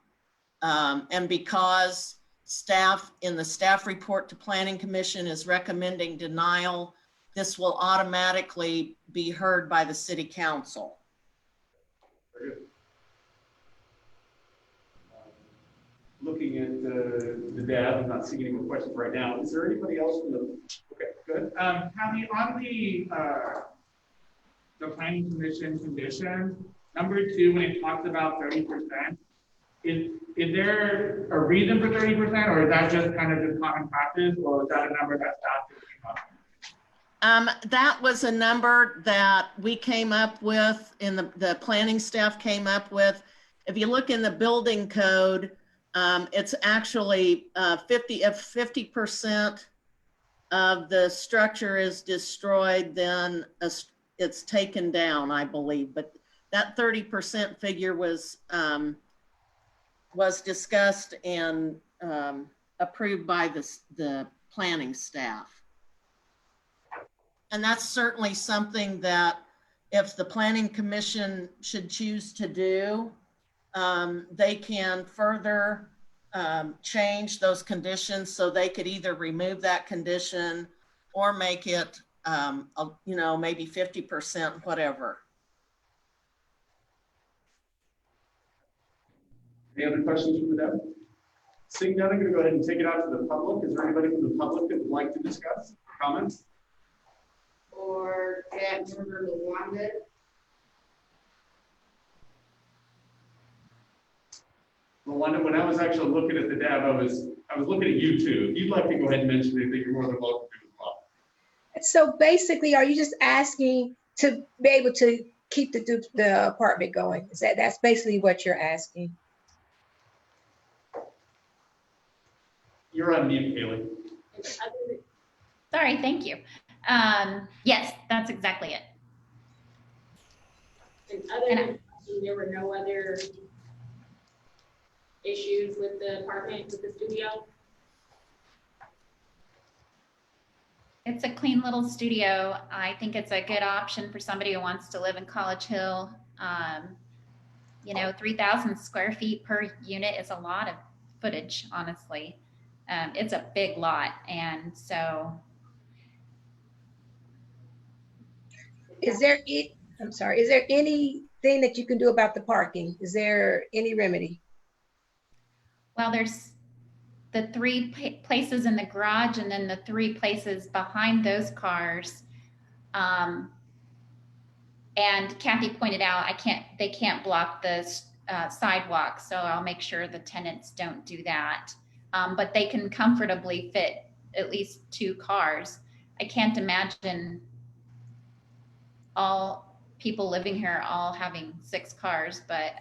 And because staff in the staff report to Planning Commission is recommending denial, this will automatically be heard by the City Council. Very good. Looking at the data, I'm not seeing any more questions right now. Is there anybody else from the, okay, go ahead. Kathy, on the planning commission conditions, number 2, when it talks about 30%, is there a reason for 30%, or is that just kind of just common practice, or is that a number that staff came up with? That was a number that we came up with, and the planning staff came up with. If you look in the building code, it's actually 50% of the structure is destroyed, then it's taken down, I believe. But that 30% figure was discussed and approved by the planning staff. And that's certainly something that if the Planning Commission should choose to do, they can further change those conditions so they could either remove that condition or make it, maybe 50%, whatever. Any other questions from the Deb? Seeing none, I'm going to go ahead and take it out to the public. Is there anybody from the public that would like to discuss comments? Or that member Luanda. Melinda, when I was actually looking at the Deb, I was looking at you too. If you'd like to go ahead and mention anything, you're more than welcome to as well. So basically, are you just asking to be able to keep the apartment going? That's basically what you're asking? You're on mute, Kaylee. Sorry, thank you. Yes, that's exactly it. And other than, there were no other issues with the apartment, with the studio? It's a clean little studio. I think it's a good option for somebody who wants to live in College Hill. 3,000 square feet per unit is a lot of footage, honestly. It's a big lot, and so. Is there anything that you can do about the parking? Is there any remedy? Well, there's the 3 places in the garage and then the 3 places behind those cars. And Kathy pointed out, they can't block the sidewalk. So I'll make sure the tenants don't do that. But they can comfortably fit at least 2 cars. I can't imagine all people living here all having 6 cars. But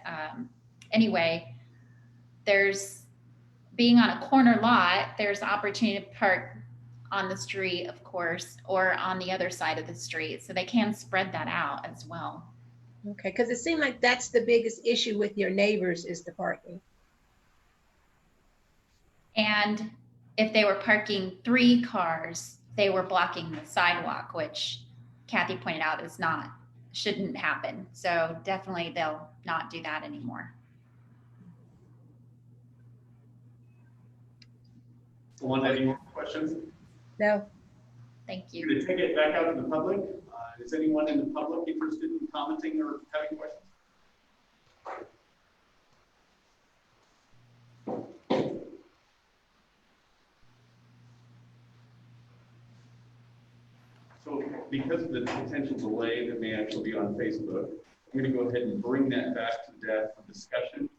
anyway, being on a corner lot, there's opportunity to park on the street, of course, or on the other side of the street. So they can spread that out as well. Okay, because it seemed like that's the biggest issue with your neighbors is the parking. And if they were parking 3 cars, they were blocking the sidewalk, which Kathy pointed out shouldn't happen. So definitely they'll not do that anymore. Melinda, any more questions? No. Thank I'm you. going to take it back out to the public. Is anyone in the public interested in commenting or having questions? So because of the potential delay that may actually be on Facebook, I'm going to go ahead and bring that back to Deb for discussion.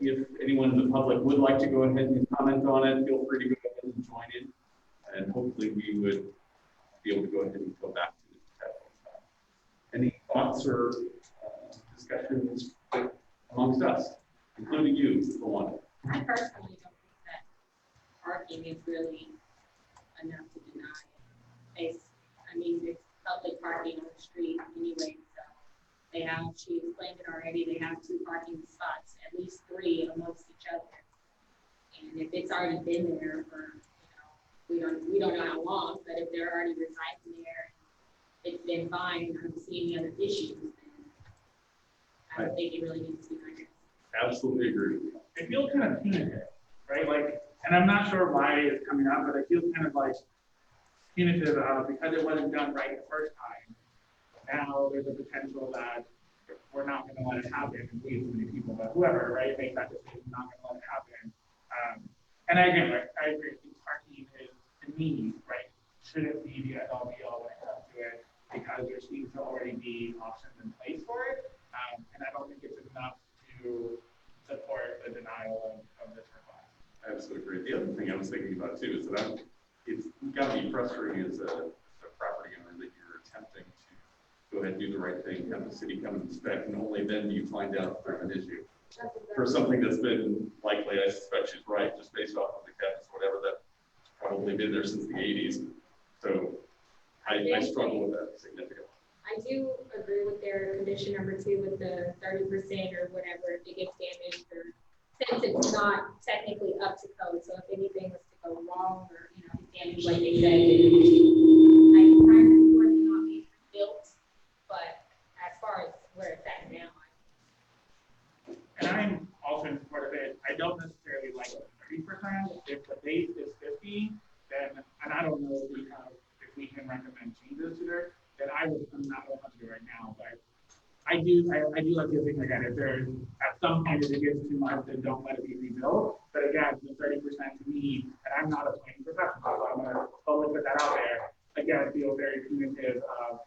If anyone in the public would like to go ahead and comment on it, feel free to go ahead and join in. And hopefully we would be able to go ahead and go back to the table. Any thoughts or discussions amongst us, including you, Luanda? I personally don't think that parking is really enough to deny it. It's public parking on the street anyway, so she explained it already, they have 2 parking spots, at least 3 amongst each other. And if it's already been there for, we don't know how long, but if they're already residing there, it's been fine, I don't see any other issues, then I don't think it really needs to be like that. Absolutely agree. It feels kind of punitive, right? And I'm not sure why it's coming up, but it feels kind of like punitive because it wasn't done right the first time. Now there's a potential that we're not going to let it happen, and we as many people, but whoever, right, make that decision, not going to let it happen. And I agree. I think parking is, to me, right, shouldn't be the end all be all when it comes to it, because there seems to already be options in place for it. And I don't think it's enough to support the denial of this request. I absolutely agree. The other thing I was thinking about too is that it's got to be frustrating as a property owner that you're attempting to go ahead and do the right thing, have the city come and inspect, and only then do you find out there's an issue. For something that's been likely, I suspect she's right, just based off of the cabinets or whatever, that's probably been there since the 80s. So I struggle with that significantly. I do agree with their condition number 2 with the 30% or whatever, if it gets damaged, or since it's not technically up to code. So if anything was to go wrong or, damaged, like they said, I can kind of support it not being rebuilt, but as far as where it's at now, And I'm also in support of it. I don't necessarily like the and I don't know if we can recommend changes to there, then I'm not going to do right now, but I do like the thing again, if there's, at some point, if it gets too much, then don't let it be rebuilt. But again, the 30% to me, and I'm not a planning professional, so I'm gonna totally put that out there. Again, feel very punitive of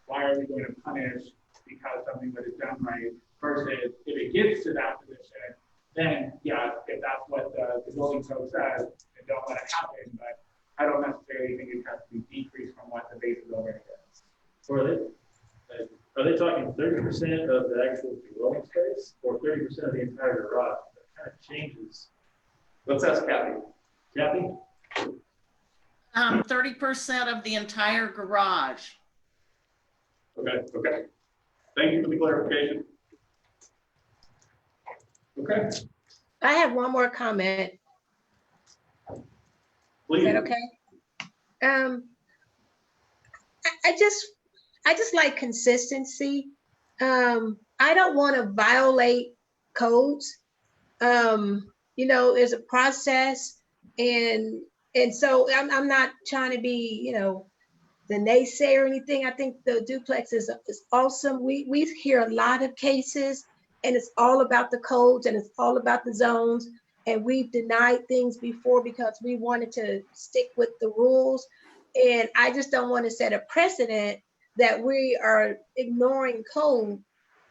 why are we going to punish because something that is done right versus if it gets to that position, then yeah, if that's what the building code says, then don't let it happen. But I don't necessarily think it has to be decreased from what the base is already is. So are they talking 30% of the actual dwelling space or 30% of the entire garage? That kind of changes. Let's ask Kathy. Kathy? 30% of the entire garage. Okay. Thank you for the clarification. Okay, I have one more comment. please. Is that okay? I just like consistency. I don't want to violate codes. There's a process, and so I'm not trying to be, the naysayer or anything. I think the duplex is awesome. We hear a lot of cases, and it's all about the codes and it's all about the zones. And we've denied things before because we wanted to stick with the rules. And I just don't want to set a precedent that we are ignoring code,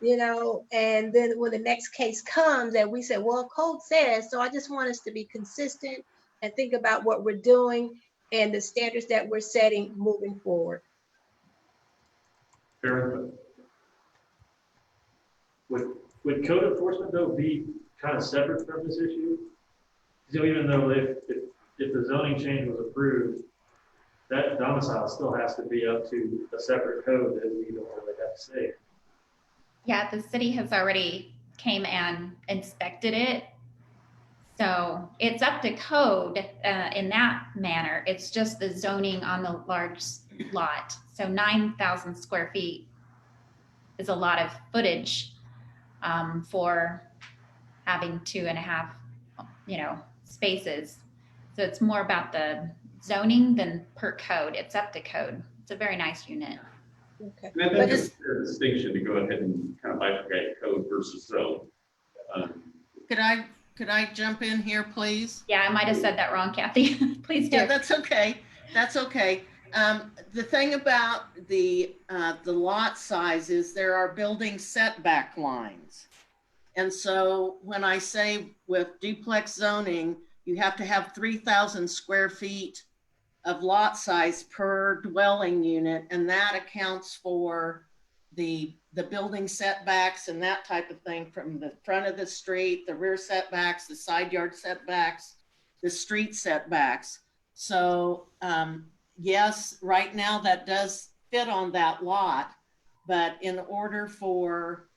and then when the next case comes and we say, well, code says, so I just want us to be consistent and think about what we're doing and the standards that we're setting moving forward. Fair enough. Would code enforcement though be kind of separate from this issue? So even though if the zoning change was approved, that domicile still has to be up to a separate code that we don't really have to say. Yeah, the city has already came and inspected it. So it's up to code in that manner. It's just the zoning on the large lot. So 9,000 square feet is a lot of footage for having 2.5, spaces. So it's more about the zoning than per code. It's up to code. It's a very nice unit. Okay. And I think it's a fair distinction to go ahead and kind of bifurcate code versus zone. Could I jump in here, please? Yeah, I might have said that wrong, Kathy. Please do. Yeah, that's okay. That's okay. The thing about the lot size is there are building setback lines. And so when I say with duplex zoning, you have to have 3,000 square feet of lot size per dwelling unit, and that accounts for the building setbacks and that type of thing from the front of the street, the rear setbacks, the side yard setbacks, the street setbacks. So yes, right now that does fit on that lot, but in order for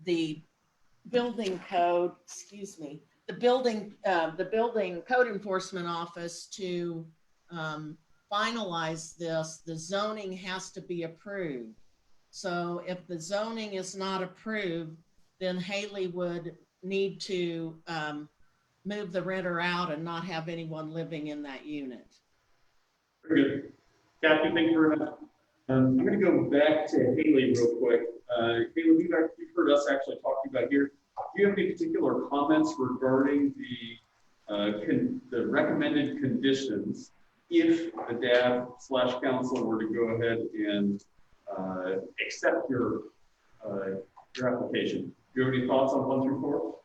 the building code, the building code enforcement office to finalize this, the zoning has to be approved. So if the zoning is not approved, then Haley would need to move the renter out and not have anyone living in that unit. Very good. Kathy, thank you very much. I'm going to go back to Haley real quick. Haley, you've heard us actually talking about here. Do you have any particular comments regarding the recommended conditions if the DAB/council were to go ahead and accept your application? Do you have any thoughts on 1 through 4?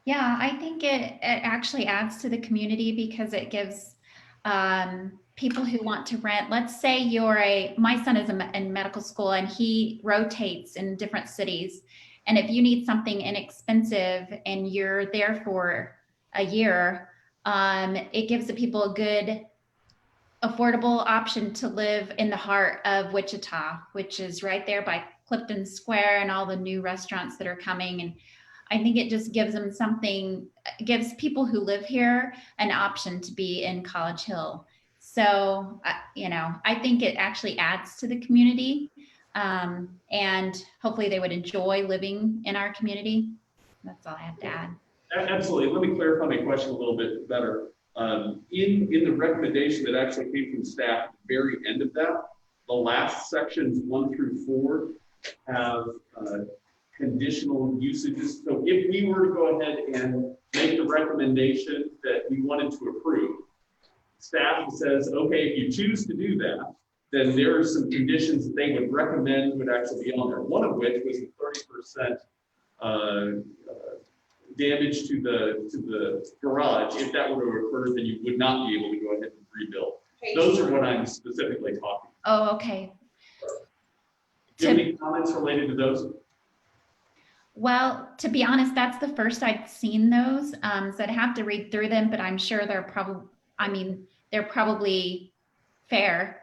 Yeah, I think it actually adds to the community because it gives people who want to rent. Let's say my son is in medical school and he rotates in different cities. And if you need something inexpensive and you're there for a year, it gives the people a good, affordable option to live in the heart of Wichita, which is right there by Clifton Square and all the new restaurants that are coming. And I think it just gives them gives people who live here an option to be in College Hill. So, I think it actually adds to the community. And hopefully they would enjoy living in our community. That's all I have to add. Absolutely. Let me clarify my question a little bit better. In the recommendation that actually came from staff, at the very end of that, the last sections 1 through 4 have conditional usages. So if we were to go ahead and make the recommendation that we wanted to approve, staff says, okay, if you choose to do that, then there are some conditions that they would recommend would actually be on there. One of which was the 30% damage to the garage. If that were to occur, then you would not be able to go ahead and rebuild. Those are what I'm specifically talking Oh, okay. about. Do you have any comments related to those? Well, to be honest, that's the first I'd seen those. So I'd have to read through them, but I'm sure they're probably fair.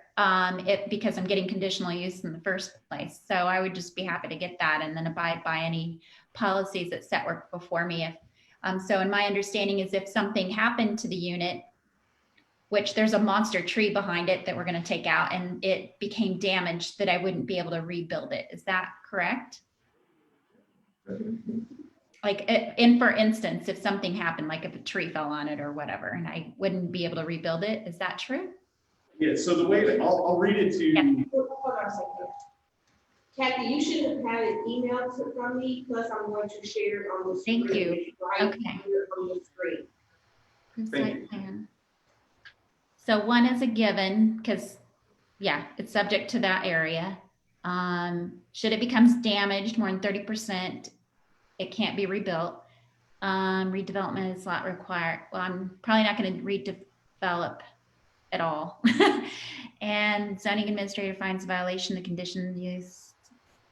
Because I'm getting conditional use in the first place. So I would just be happy to get that and then abide by any policies that set work before me. So in my understanding is if something happened to the unit, which there's a monster tree behind it that we're going to take out and it became damaged, that I wouldn't be able to rebuild it. Is that correct? Like, for instance, if something happened, like if a tree fell on it or whatever, and I wouldn't be able to rebuild it, is that true? Yeah, so the way that I'll read it to you. Yeah. Hold on a second. Kathy, you should have had it emailed from me, plus I'm going to share it on the screen. Thank you. Right Okay. here on the screen. Thank Site plan. So 1 is a given because, yeah, it's subject to that area. Should it becomes damaged more than 30%, it can't be rebuilt. Redevelopment is not required. Well, I'm probably not going to redevelop at all. And zoning administrator finds a violation of the condition use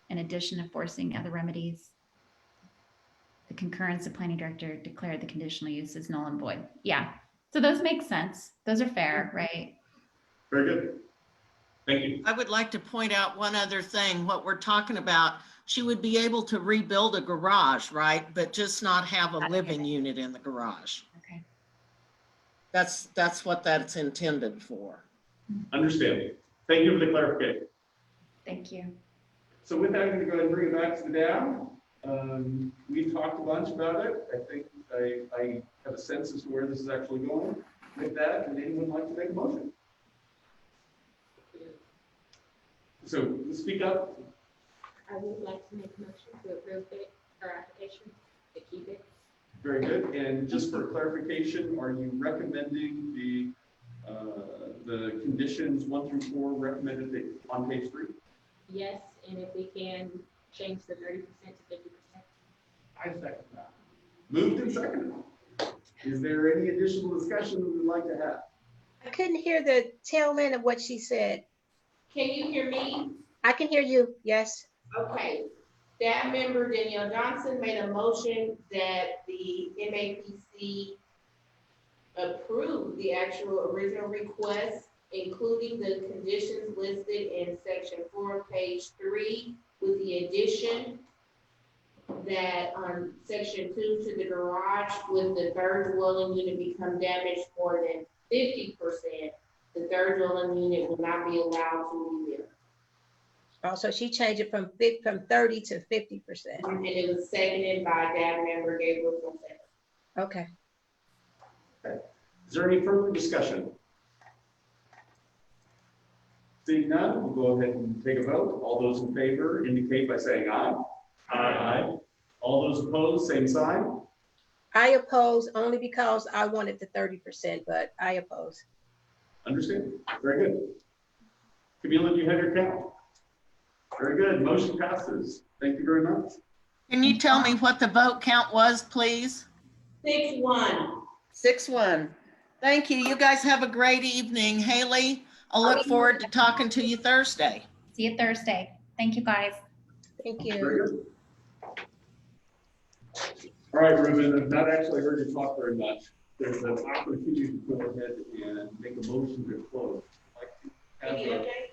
in addition to forcing other remedies. The concurrence of planning director declared the conditional use is null and void. Yeah. So those make sense. Those are fair, right? Very good. Thank you. I would like to point out one other thing. What we're talking about, she would be able to rebuild a garage, right? But just not have a living unit in the garage. Okay. That's what that's intended for. Understanding. Thank you for the clarification. Thank you. So with that, I'm going to go ahead and bring it back to the DAO. We talked a bunch about it. I think I have a sense as to where this is actually going. With that, would anyone like to make a motion? So speak up. I would like to make a motion to approve it, our application, to keep it. Very good. And just for clarification, are you recommending the conditions 1 through 4 recommended on page 3? Yes, and if we can change the 30% to 50%. I second that. Moved and seconded. Is there any additional discussion that we'd like to have? I couldn't hear the tail end of what she said. Can you hear me? I can hear you, yes. Okay. That member Danielle Johnson made a motion that the MAPC approve the actual original request, including the conditions listed in section 4, page 3, with the addition that on section 2 to the garage, with the third dwelling unit become damaged more than 50%, the third dwelling unit will not be allowed to be there. Oh, so she changed it from 30 to 50%. And it was seconded by that member Gabriel Fonseca. Okay. Is there any further discussion? Seeing none, we'll go ahead and take a vote. All those in favor indicate by saying aye. Aye. All those opposed, same sign. I oppose only because I wanted the 30%, but I oppose. Understand? Very good. Camila, you have your count. Very good. Motion passes. Thank you very much. Can you tell me what the vote count was, please? 6-1. 6-1. Thank you. You guys have a great evening. Haley, I'll look forward to talking to you Thursday. See you Thursday. Thank you, guys. Thank Very you. good. All right, Ruben, I've not actually heard you talk very much. There's an opportunity to go ahead and make a motion to close. Like to have Any a- updates?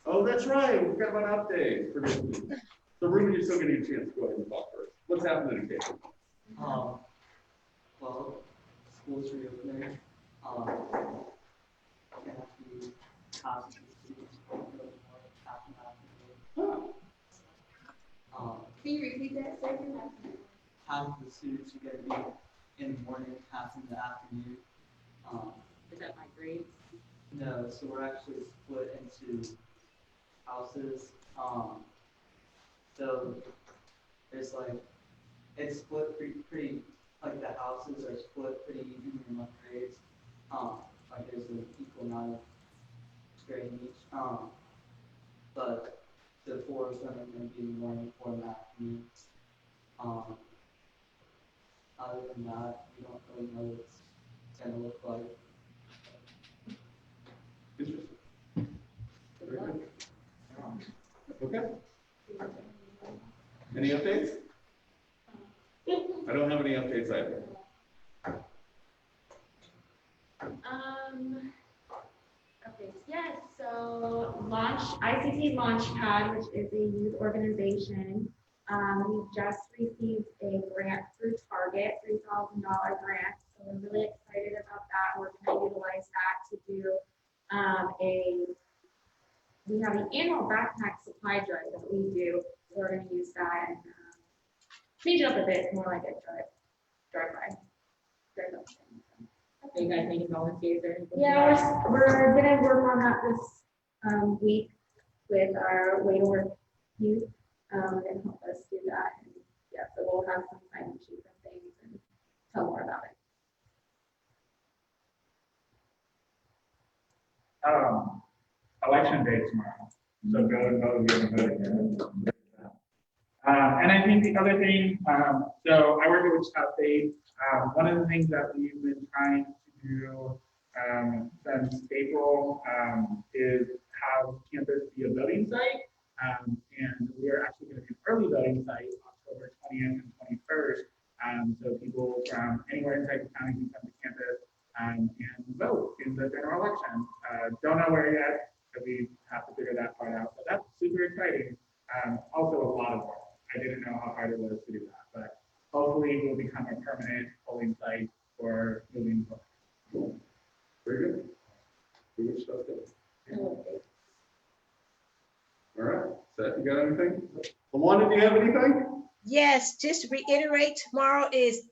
Oh, that's right. We've got an update. So Ruben, you're still getting a chance to go ahead and talk first. What's happening in Cape? Well, school's reopening. Kathy, classes, students, half an hour. Can you repeat that second? Half of the students are gonna be in the morning, half in the afternoon. Is that my grades? No, so we're actually split into houses. So there's like, it's split pretty, like the houses are split pretty evenly among grades. Like there's an equal amount of grade in each. But the 4 of them are going to be more math needs. Other than that, we don't really know what it's going to look like. Interesting. Very good. Okay. Any updates? I don't have any updates either. Okay, yes, so ICT Launchpad, which is a youth organization, we just received a grant through Target, $3,000 grant. So we're really excited about that. We're going to utilize that to do we have an annual backpack supply drive that we do. So we're going to use that and change it up a bit. It's more like a drive-by. Are you guys making volunteers or anything? Yeah, we're gonna work on that this week with our Way to Work youth and help us do that. And yeah, so we'll have some sign-in sheets and things and tell more about it. Election day tomorrow, so go and vote, get a vote again. And I think the other thing, so I work at Wichita State. One of the things that we've been trying to do since April is have campus be a voting site. And we are actually going to do early voting site October 20th and 21st. So people from anywhere inside the county can come to campus and vote in the general election. Don't know where yet, so we have to figure that part out. But that's super exciting. Also a lot of work. I didn't know how hard it was to do that, but hopefully it will become a permanent polling site for moving forward. Very good. Good stuff there. All right. Seth, you got anything? LaWanda, do you have anything? Yes, just to reiterate, tomorrow is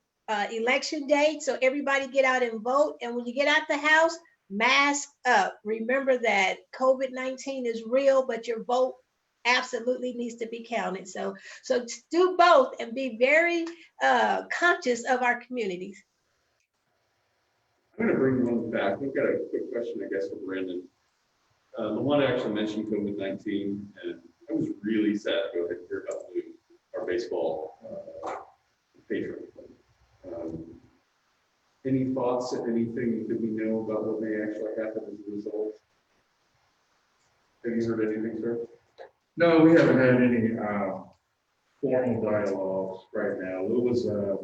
election day, so everybody get out and vote. And when you get out the house, mask up. Remember that COVID-19 is real, but your vote absolutely needs to be counted. So do both and be very conscious of our communities. I'm going to bring one back. We've got a quick question, I guess, for Brandon. LaWanda actually mentioned COVID-19, and I was really sad to go ahead and hear about losing our baseball patron. Any thoughts, anything that we know about what may actually happen as a result? Have you heard anything, sir? No, we haven't had any formal dialogues right now. Lou was a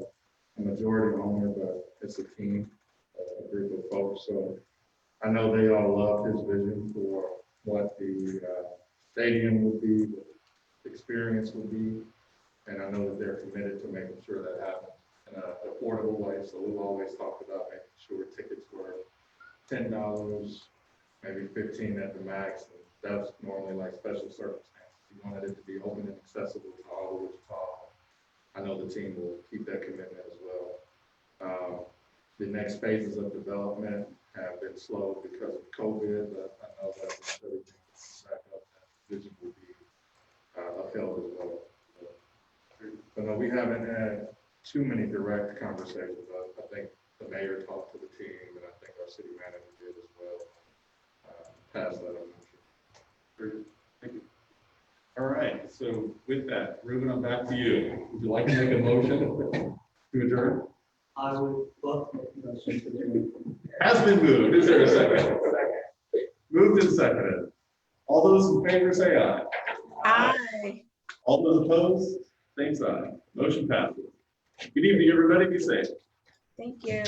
majority owner, but it's a team, a group of folks. So I know they all love his vision for what the stadium would be, what the experience would be. And I know that they're committed to making sure that happens in an affordable way. So Lou always talked about making sure tickets were $10, maybe 15 at the max. And that's normally like special circumstances. We wanted it to be open and accessible to all of Wichita. I know the team will keep that commitment as well. The next phases of development have been slow because of COVID, but I know that once everything comes back up, that vision will be upheld as well. But no, we haven't had too many direct conversations. I think the mayor talked to the team, and I think our city manager did as well. Pass that on. Great. Thank you. All right. So with that, Ruben, I'm back to you. Would you like to make a motion to adjourn? I would love to make a motion to adjourn. Has been moved. Is there a second? Moved and seconded. All those in favor say aye. Aye. All those opposed, same sign. Motion passes. Good evening, everybody. Be safe. Thank you.